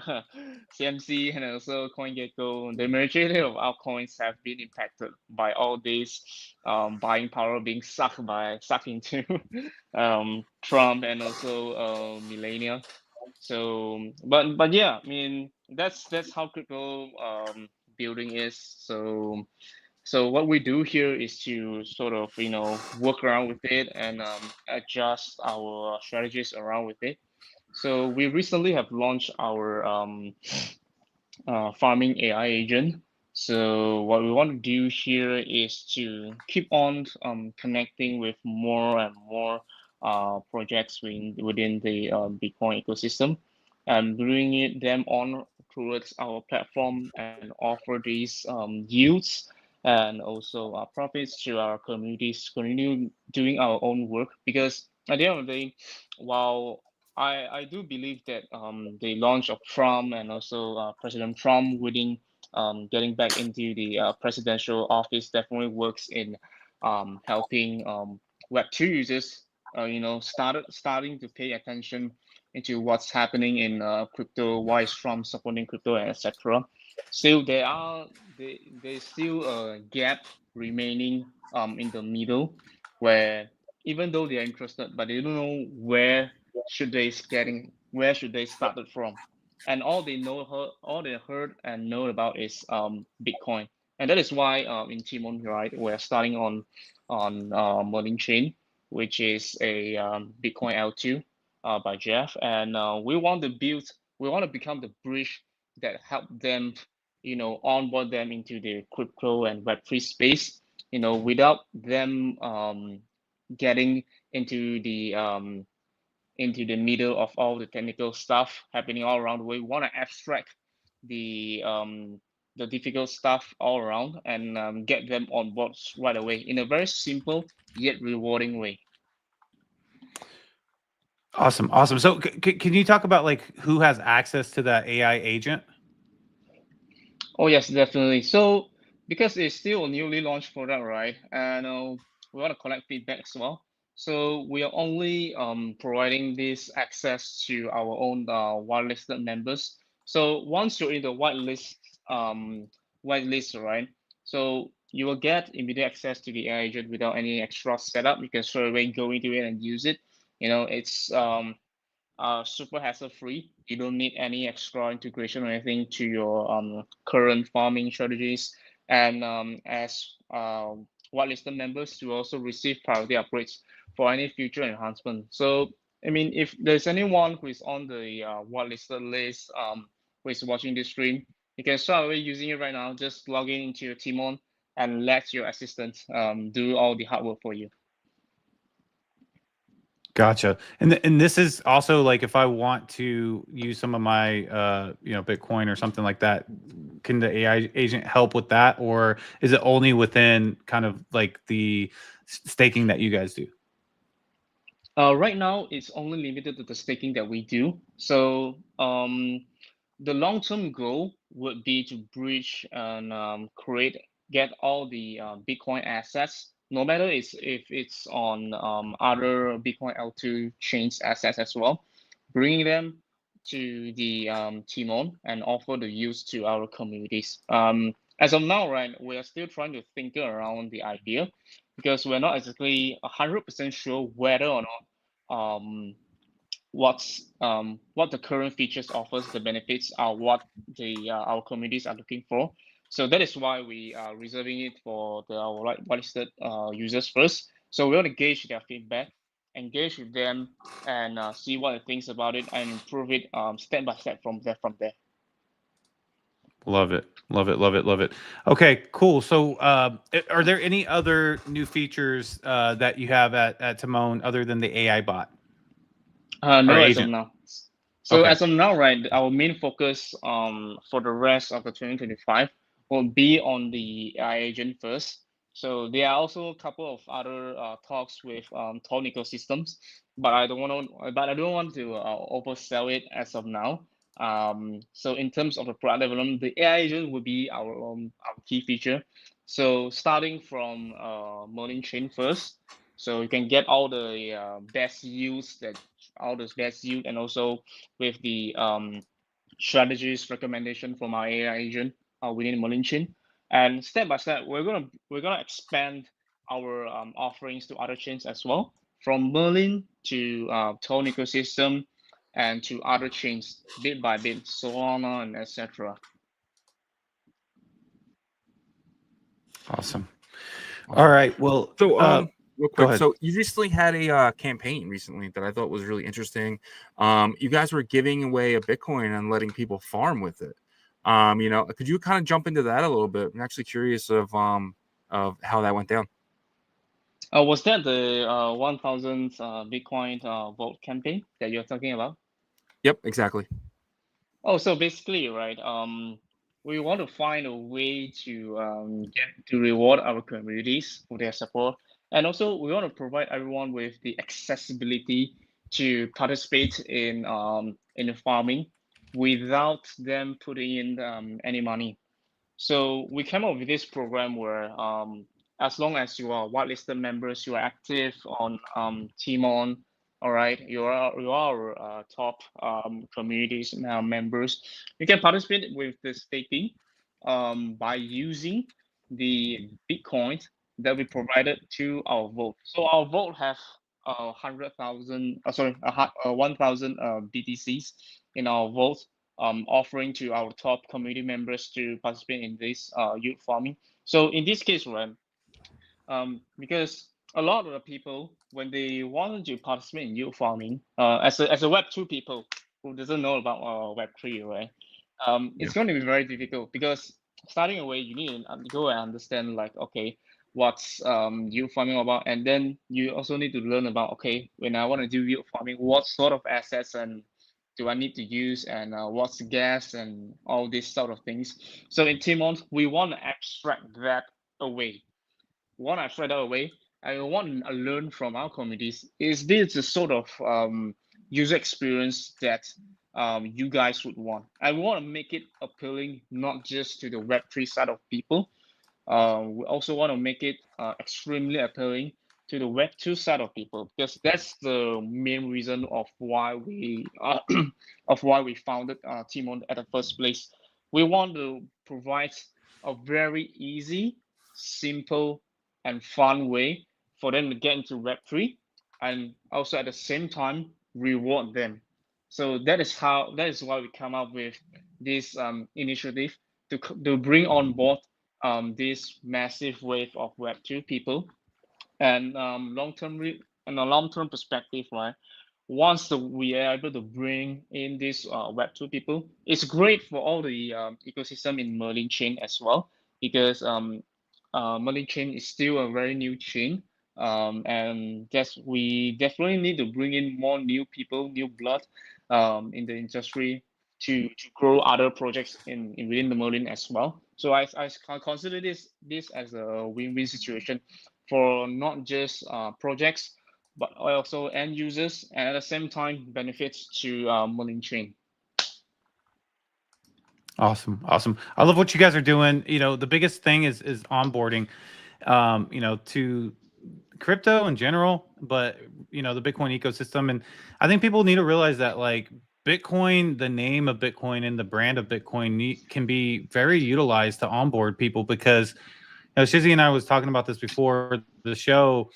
CMC and also CoinGecko, the majority of altcoins have been impacted by all this buying power being sucked into Trump and also Millennia. So, but yeah, I mean that's how crypto building is. So what we do here is to sort of work around with it and adjust our strategies around with it. So we recently have launched our farming AI agent. So what we want to do here is to keep on connecting with more and more projects within the Bitcoin ecosystem and bringing them on towards our platform and offer these yields and also profits to our communities, continue doing our own work. Because at the end of the day, while I do believe that the launch of Trump and also President Trump getting back into the presidential office definitely works in helping Web2 users, starting to pay attention into what's happening in crypto, why is Trump supporting crypto, and etc. Still, there's still a gap remaining in the middle where even though they are interested, but they don't know where should they start it from, and all they heard and know about is Bitcoin, and that is why in Timon, right, we're starting on Merlin Chain, which is a Bitcoin L2 by Jeff, and we want to become the bridge that help them, onboard them into the crypto and Web3 space, without them getting into the middle of all the technical stuff happening all around the way. We want to abstract the difficult stuff all around and get them on board right away in a very simple yet rewarding way. Awesome. So can you talk about like who has access to that AI agent? Oh yes, definitely. So because it's still a newly launched product, right? And we want to collect feedback as well. So we are only providing this access to our own whitelisted members. So once you're in the whitelist, right? So you will get immediate access to the AI agent without any extra setup. You can straight away go into it and use it. It's super hassle free. You don't need any extra integration or anything to your current farming strategies. And as whitelisted members, you also receive priority upgrades for any future enhancement. So, I mean, if there's anyone who is on the whitelisted list who is watching this stream, you can start away using it right now. Just log in into your Timon and let your assistant do all the hard work for you. Gotcha. And this is also like if I want to use some of my Bitcoin or something like that, can the AI agent help with that, or is it only within kind of like the staking that you guys do? Right now, it's only limited to the staking that we do. So the long-term goal would be to bridge and get all the Bitcoin assets, no matter if it's on other Bitcoin L2 chains assets as well, bringing them to the Timon and offer the use to our communities. As of now, right, we are still trying to think around the idea because we're not exactly 100% sure whether or not what the current features offers, the benefits are what our communities are looking for. So that is why we are reserving it for our whitelisted users first. So we want to gauge their feedback, engage with them, and see what they think about it and improve it step by step from there. Love it. Okay, cool. So are there any other new features that you have at Timon other than the AI bot? No, as of Agent? now. So Okay. as of now, right, our main focus for the rest of the 2025 will be on the AI agent first. So there are also a couple of other talks with token ecosystems, but I don't want to oversell it as of now. So in terms of the product development, the AI agent will be our key feature. So starting from Merlin chain first, so you can get all the best yields and also with the strategies recommendation from our AI agent within Merlin chain. And step by step, we're gonna expand our offerings to other chains as well, from Merlin to Token ecosystem and to other chains bit by bit, Solana and etc. Awesome. All right. Well, So, real go quick. ahead. So, you recently had a campaign recently that I thought was really interesting. You guys were giving away a Bitcoin and letting people farm with it. You know, could you kind of jump into that a little bit? I'm actually curious of how that went down. Was that the 1,000 Bitcoin vote campaign that you're talking about? Yep, exactly. Oh, so basically, right, we want to find a way to get to reward our communities for their support, and also we want to provide everyone with the accessibility to participate in the farming without them putting in any money. So we came up with this program where as long as you are whitelisted members, you are active on Timon, all right, you are our top communities members, you can participate with the staking by using the Bitcoin that we provided to our vote. So our vote have 100,000, 1,000 BTCs in our vote, offering to our top community members to participate in this youth farming. So in this case, right, because a lot of the people, when they wanted to participate in youth farming, as a Web2 people who doesn't know about Web3, right, it's going to be very difficult because starting away, you need to go and understand like, okay, what's youth farming about, and then you also need to learn about, okay, when I want to do youth farming, what sort of assets and do I need to use, and what's the gas and all these sort of things. So in Timon, we want to abstract that away. I want to learn from our communities. Is this the sort of user experience that you guys would want? I want to make it appealing not just to the Web3 side of people. We also want to make it extremely appealing to the Web2 side of people, because that's the main reason of why we founded Timon at the first place. We want to provide a very easy, simple, and fun way for them to get into Web3, and also at the same time reward them. So that is why we come up with this initiative to bring on board this massive wave of Web2 people, and in a long-term perspective, right? Once we are able to bring in these Web2 people, it's great for all the ecosystem in Merlin chain as well, because Merlin chain is still a very new chain, and we definitely need to bring in more new people, new blood in the industry to grow other projects within the Merlin as well. So I consider this as a win-win situation for not just projects, but also end users, and at the same time benefits to Merlin chain. Awesome. I love what you guys are doing. You know, the biggest thing is onboarding, you know, to crypto in general, but you know, the Bitcoin ecosystem. And I think people need to realize that like Bitcoin, the name of Bitcoin and the brand of Bitcoin can be very utilized to onboard people, because you know, Shizzy and I was talking about this before the show.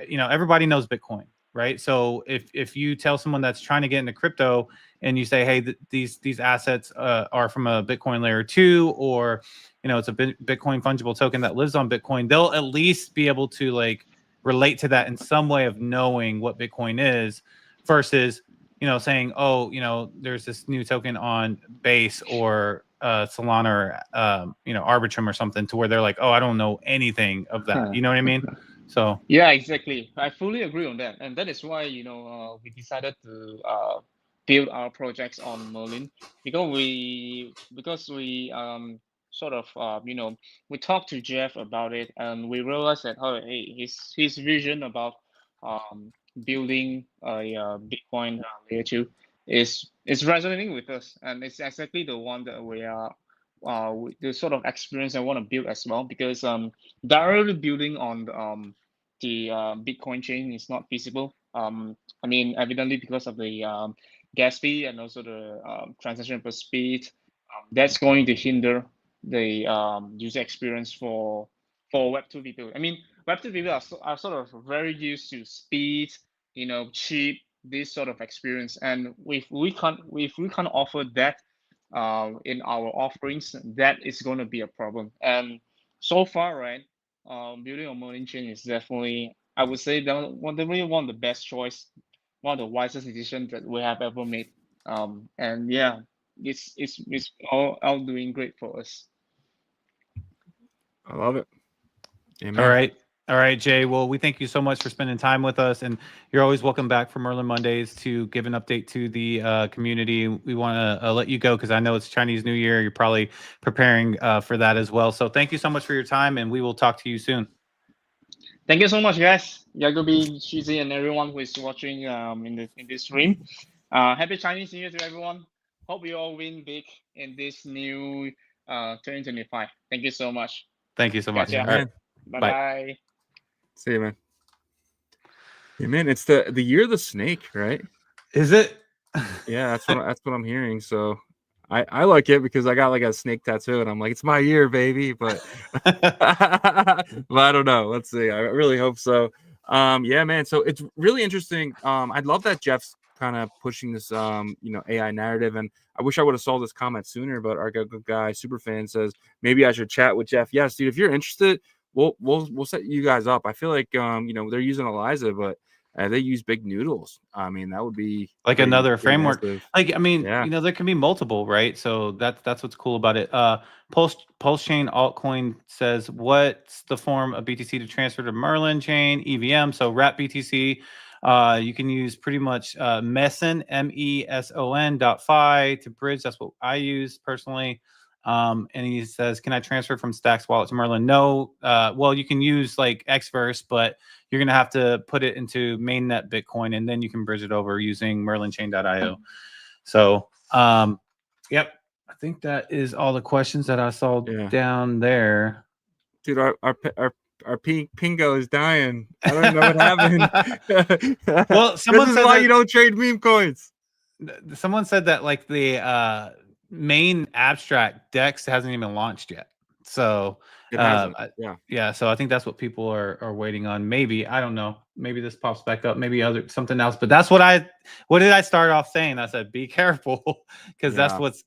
You know, everybody knows Bitcoin, right? So if you tell someone that's trying to get into crypto and you say, hey, these assets are from a Bitcoin layer 2, or you know, it's a Bitcoin fungible token that lives on Bitcoin, they'll at least be able to like relate to that in some way of knowing what Bitcoin is, versus you know, saying, oh, you know, there's this new token on Base or Solana or you know, Arbitrum or something, to where they're like, oh, I don't know anything of that. You know what I mean? So yeah, exactly. I fully agree on that, and that is why we decided to build our projects on Merlin, because we sort of we talked to Jeff about it, and we realized that, oh, hey, his vision about building a Bitcoin layer 2 is resonating with us, and it's exactly the one that we are the sort of experience I want to build as well, because directly building on the Bitcoin chain is not feasible. I mean, evidently because of the gas fee and also the transaction per speed, that's going to hinder the user experience for Web2 people. I mean, Web2 people are sort of very used to speed, cheap, this sort of experience, and if we can't offer that in our offerings, that is going to be a problem. And so far, right, building on Merlin chain is definitely, I would say, definitely one of the best choice, one of the wisest decisions that we have ever made. And yeah, it's all doing great for us. I love it. Amen. All right, Jay. Well, we thank you so much for spending time with us, and you're always welcome back for Merlin Mondays to give an update to the community. We want to let you go because I know it's Chinese New Year. You're probably preparing for that as well. So thank you so much for your time, and we will talk to you soon. Thank you so much, guys. Yagobi, Shizzy, and everyone who is watching in this stream. Happy Chinese New Year to everyone. Hope you all win big in this new 2025. Thank you so much. Thank you so much. Gotcha. All right. Bye-bye. See you, man. Yeah, man, it's the year of the snake, right? Is it? Yeah, that's what I'm hearing. So I like it because I got like a snake tattoo, and I'm like, it's my year, baby. But but I don't know. Let's see. I really hope so. Yeah, man. So it's really interesting. I love that Jeff's kind of pushing this AI narrative, and I wish I would have saw this comment sooner. But our good guy Superfan says maybe I should chat with Jeff. Yes, dude. If you're interested, we'll set you guys up. I feel like they're using Eliza, but they use Big Noodles. I mean, that would be like another framework. massive. Like, I mean, Yeah. there can be multiple, right? So that's what's cool about it. Pulse Chain Altcoin says, what's the form of BTC to transfer to Merlin chain EVM? So wrap BTC. You can use pretty much Meson, MESON.fi to bridge. That's what I use personally. And he says, can I transfer from Stacks wallet to Merlin? No. Well, you can use like Xverse, but you're going to have to put it into mainnet Bitcoin, and then you can bridge it over using merlinchain.io. So, yep. I think that is all the questions that I saw down there. Dude, our Pingo is dying. I don't know what happened. Well, someone this said is why that, you don't trade meme coins. Someone said that like the main abstract DEX hasn't even launched yet. So it hasn't. Yeah. So I think that's what people are waiting on. Maybe, I don't know. Maybe this pops back up. Maybe something else. But that's what did I start off saying? I said, be careful, because that's what's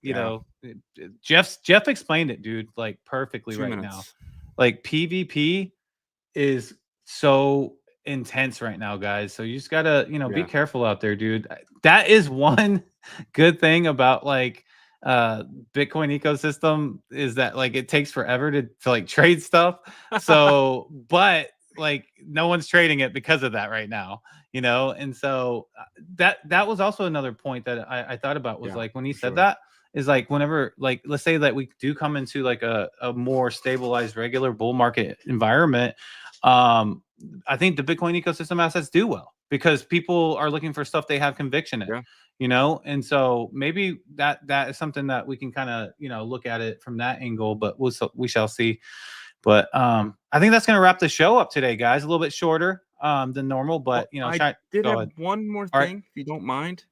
Jeff explained it, dude, like perfectly 2 right minutes. now. Like PvP is so intense right now, guys. So you just gotta be careful out there, dude. That is one good thing about like Bitcoin ecosystem, is that like it takes forever to like trade stuff. So but like no one's trading it because of that right now, and so that was also another point that I thought about, was like when he said that, is like whenever, like, let's say that we do come into like a more stabilized regular bull market environment, I think the Bitcoin ecosystem assets do well because people are looking for stuff they have conviction in. And so maybe that is something that we can kind of look at it from that angle, but we shall see. But I think that's going to wrap the show up today, guys. A little bit shorter than normal, but I did have one more thing, if you don't mind.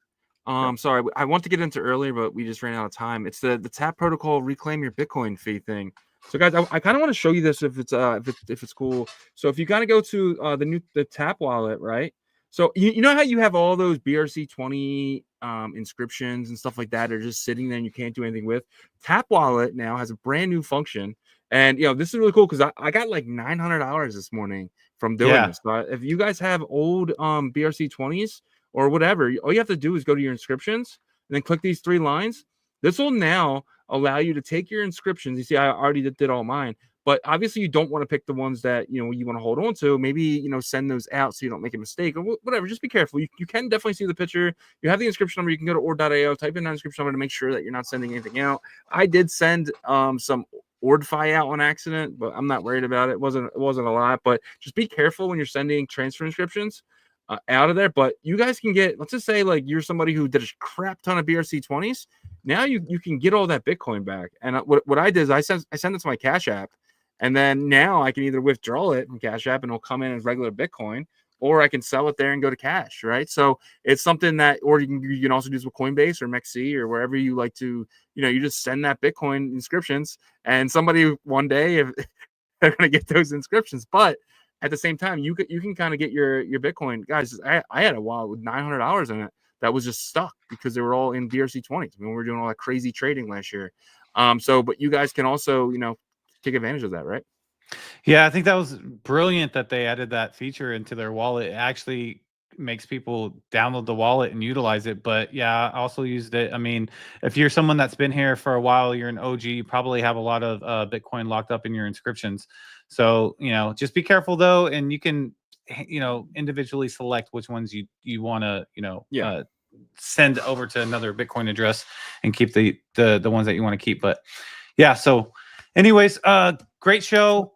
Sorry, I want to get into earlier, but we just ran out of time. It's the Tap Protocol Reclaim Your Bitcoin fee thing. So guys, I kind of want to show you this if it's cool. So if you got to go to the Tap wallet, right? So you know how you have all those BRC20 inscriptions and stuff like that are just sitting there and you can't do anything with? Tap wallet now has a brand new function, and this is really cool because I got like $900 this morning from doing this. So if you guys have old BRC20s or whatever, all you have to do is go to your inscriptions and then click these 3 lines. This will now allow you to take your inscriptions. You see, I already did all mine, But obviously, you don't want to pick the ones that you want to hold on to. Maybe send those out so you don't make a mistake or whatever. Just be careful. You can definitely see the picture. You have the inscription number. You can go to ord.io, type in that inscription number to make sure that you're not sending anything out. I did send some OrdFi out on accident, but I'm not worried about it. It wasn't a lot, but just be careful when you're sending transfer inscriptions out of there. But you guys can get, let's just say like you're somebody who did a crap ton of BRC20s. Now you can get all that Bitcoin back. And what I did is I sent it to my Cash App. And then now I can either withdraw it from Cash App and it'll come in as regular Bitcoin, or I can sell it there and go to cash, right? So it's something that, or you can also do this with Coinbase or MEXC or wherever you like to, you just send that Bitcoin inscriptions, and somebody one day, if they're going to get those inscriptions. But at the same time, you can kind of get your Bitcoin. Guys, I had a wallet with $900 in it that was just stuck because they were all in BRC20s. I mean, we were doing all that crazy trading last year. But you guys can also, take advantage of that, right? Yeah, I think that was brilliant that they added that feature into their wallet. It actually makes people download the wallet and utilize it. But yeah, I also used it. I mean, if you're someone that's been here for a while, you're an OG, you probably have a lot of Bitcoin locked up in your inscriptions. So, just be careful though. And you can, individually select which ones you want to, send over to another Bitcoin address and keep the ones that you want to keep. But yeah, so anyways, great show.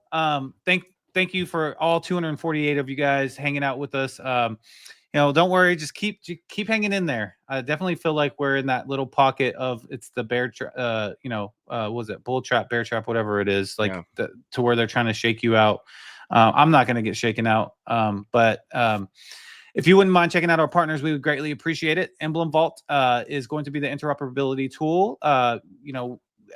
Thank you for all 248 of you guys hanging out with us. Don't worry, just keep hanging in there. I definitely feel like we're in that little pocket of it's the bear trap, was it bull trap, bear trap, whatever it is, like to where they're trying to shake you out. I'm not going to get shaken out. But if you wouldn't mind checking out our partners, we would greatly appreciate it. Emblem Vault is going to be the interoperability tool.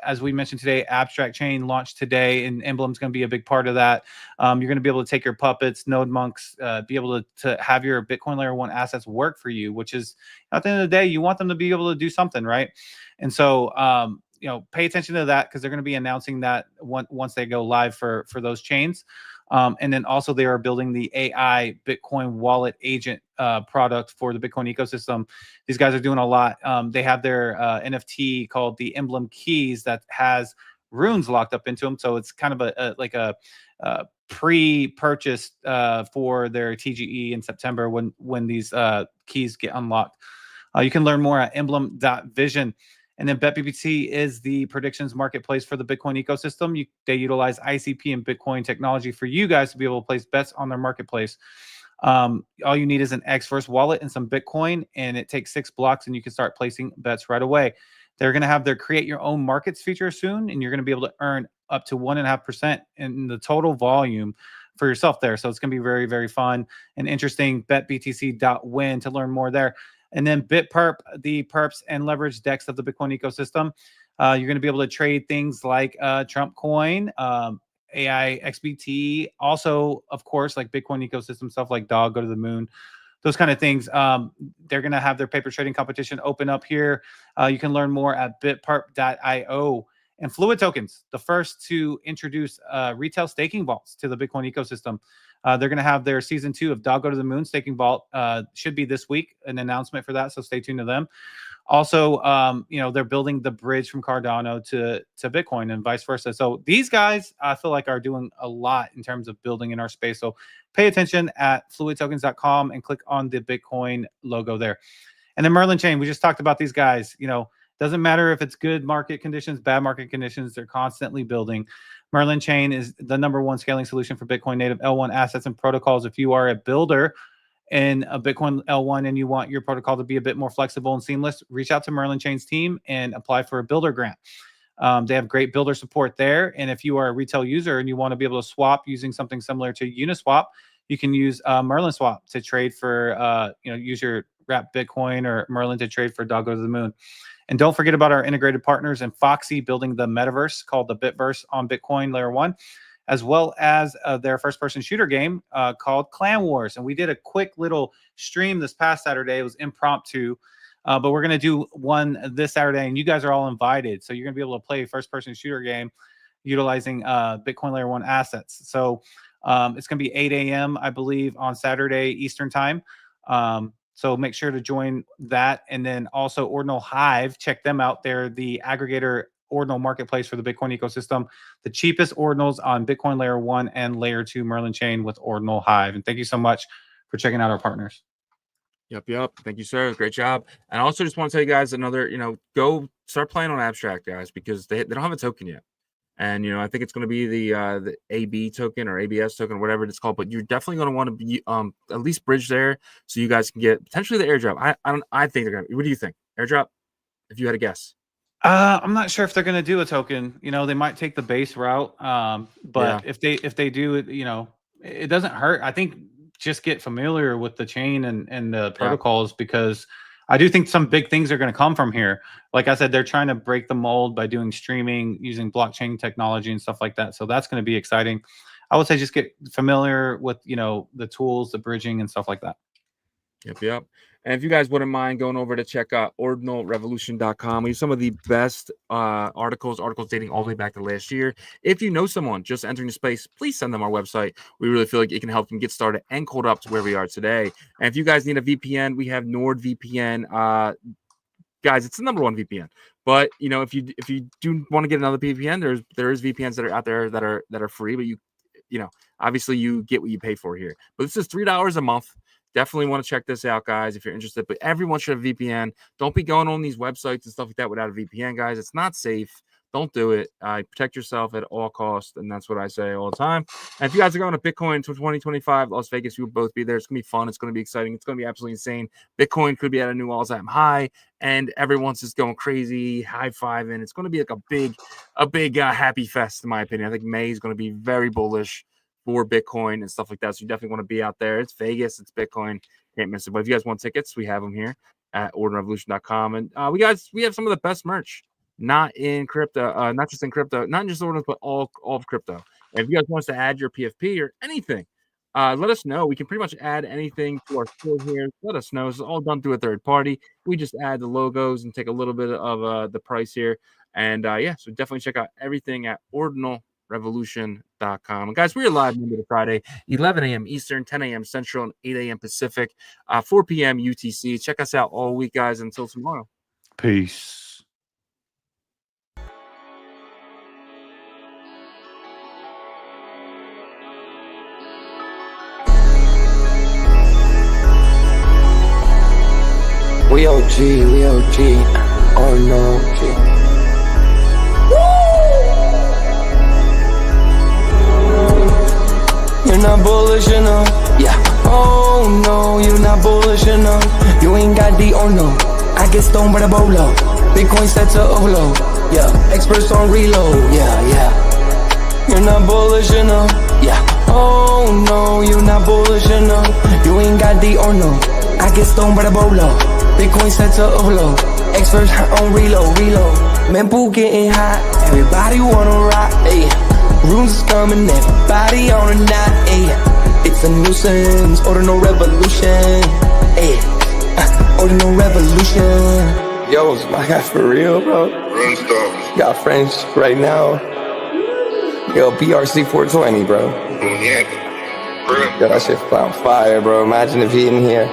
As we mentioned today, Abstract Chain launched today, and Emblem's going to be a big part of that. You're going to be able to take your puppets, node monks, be able to have your Bitcoin Layer 1 assets work for you, which is, at the end of the day, you want them to be able to do something, right? And so, pay attention to that, because they're going to be announcing that once they go live for those chains. And then also they are building the AI Bitcoin wallet agent product for the Bitcoin ecosystem. These guys are doing a lot. They have their NFT called the Emblem Keys that has runes locked up into them. So it's kind of a pre-purchase for their TGE in September when these keys get unlocked. You can learn more at emblem.vision. And then BetBBT is the predictions marketplace for the Bitcoin ecosystem. They utilize ICP and Bitcoin technology for you guys to be able to place bets on their marketplace. All you need is an X-Verse wallet and some Bitcoin, and it takes 6 blocks, and you can start placing bets right away. They're going to have their create your own markets feature soon, and you're going to be able to earn up to 1.5% in the total volume for yourself there. So it's going to be very, very fun and interesting. BetBTC.win to learn more there. And then BitPerp, the perps and leverage DEX of the Bitcoin ecosystem. You're going to be able to trade things like Trump Coin, AI XBT, also, of course, like Bitcoin ecosystem stuff like DOG, Go to the Moon, those kind of things. They're going to have their paper trading competition open up here. You can learn more at bitperp.io. And Fluid Tokens, the first to introduce retail staking vaults to the Bitcoin ecosystem. They're going to have their season 2 of Dog Go to the Moon staking vault. Should be this week, an announcement for that. So stay tuned to them. Also, they're building the bridge from Cardano to Bitcoin and vice versa. So these guys, I feel like, are doing a lot in terms of building in our space. So pay attention at fluidtokens.com and click on the Bitcoin logo there. And then Merlin Chain, we just talked about these guys. Doesn't matter if it's good market conditions, bad market conditions, they're constantly building. Merlin Chain is the #1 scaling solution for Bitcoin native L1 assets and protocols. If you are a builder in a Bitcoin L1 and you want your protocol to be a bit more flexible and seamless, reach out to Merlin Chain's team and apply for a builder grant. They have great builder support there. And if you are a retail user and you want to be able to swap using something similar to Uniswap, you can use Merlin Swap to trade for, use your wrap Bitcoin, or Merlin to trade for Dog Go to the Moon. And don't forget about our integrated partners and Foxy building the metaverse called the Bitverse on Bitcoin Layer 1, as well as their first-person shooter game called Clan Wars. And we did a quick little stream this past Saturday. It was impromptu, but we're going to do one this Saturday, and you guys are all invited. So you're going to be able to play a first-person shooter game utilizing Bitcoin Layer 1 assets. So it's going to be 8 a.m., I believe, on Saturday Eastern time. So make sure to join that. And then also Ordinal Hive, check them out. They're the aggregator ordinal marketplace for the Bitcoin ecosystem. The cheapest ordinals on Bitcoin Layer 1 and Layer 2 Merlin chain with Ordinal Hive. And thank you so much for checking out our partners. Yep. Thank you, sir. Great job. And I also just want to tell you guys another, go start playing on Abstract, guys, because they don't have a token yet. And, I think it's going to be the AB token or ABS token, whatever it's called. But you're definitely going to want to be at least bridge there so you guys can get potentially the airdrop. I think they're going to. What do you think? Airdrop? If you had a guess. I'm not sure if they're going to do a token. They might take the base route. But if they do it, it doesn't hurt. I think just get familiar with the chain and the protocols, because I do think some big things are going to come from here. Like I said, they're trying to break the mold by doing streaming using blockchain technology and stuff like that. So that's going to be exciting. I would say just get familiar with, the tools, the bridging and stuff like that. Yep. And if you guys wouldn't mind going over to check out ordinalrevolution.com, we have some of the best articles dating all the way back to last year. If you know someone just entering the space, please send them our website. We really feel like it can help them get started and code up to where we are today. And if you guys need a VPN, we have NordVPN. Guys, it's the #1 VPN. But if you do want to get another VPN, there is VPNs that are out there that are free, but obviously you get what you pay for here. But this is $3 a month. Definitely want to check this out, guys, if you're interested. But everyone should have a VPN. Don't be going on these websites and stuff like that without a VPN, guys. It's not safe. Don't do it. Protect yourself at all costs, and that's what I say all the time. And if you guys are going to Bitcoin 2025 Las Vegas, we will both be there. It's going to be fun. It's going to be exciting. It's going to be absolutely insane. Bitcoin could be at a new all-time high, and everyone's just going crazy, high-fiving. It's going to be like a big happy fest, in my opinion. I think May is going to be very bullish for Bitcoin and stuff like that. So you definitely want to be out there. It's Vegas. It's Bitcoin. Can't miss it. But if you guys want tickets, we have them here at ordinalrevolution.com. And we have some of the best merch, not in crypto, not just in crypto, not just Ordinals, but all of crypto. And if you guys want us to add your PFP or anything, let us know. We can pretty much add anything to our store here. Let us know. It's all done through a third party. We just add the logos and take a little bit of the price here. And so definitely check out everything at ordinalrevolution.com. And guys, we are live Monday to Friday, 11 a.m. Eastern, 10 a.m. Central, and 8 a.m. Pacific, 4 p.m. UTC. Check us out all week, guys, until tomorrow. Peace. We OG, oh no, G. You're not bullish enough, oh no, you're not bullish enough. You ain't got the oh no, I get stoned by the bolo. Bitcoin set to overload, experts on reload, You're not bullish enough, oh no, you're not bullish enough. You ain't got the oh no, I get stoned by the bolo. Bitcoin set to overload, experts on reload. Man, pool getting hot, everybody wanna rock, Runes is coming, everybody on a knot, It's a nuisance, Ordinal Revolution, Ordinal Revolution. Yo, it's my guy for real, bro. Got friends right now. Yo, BRC20s, bro. Yo, that shit on fire, bro. Imagine if he in here.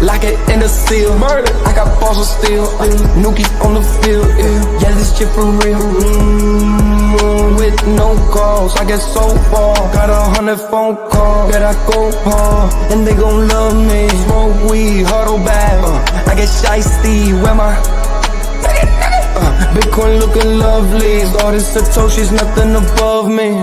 Lock it in the seal. Murder. I got balls of steel. Nookies on the field. Yeah, this shit for real. With no calls, I get so far. Got 100 phone calls that I go hard, and they gon' love me. Smoke weed, huddle back. I get shiesty. Where my Bitcoin looking lovely. All this Satoshi's nothing above me.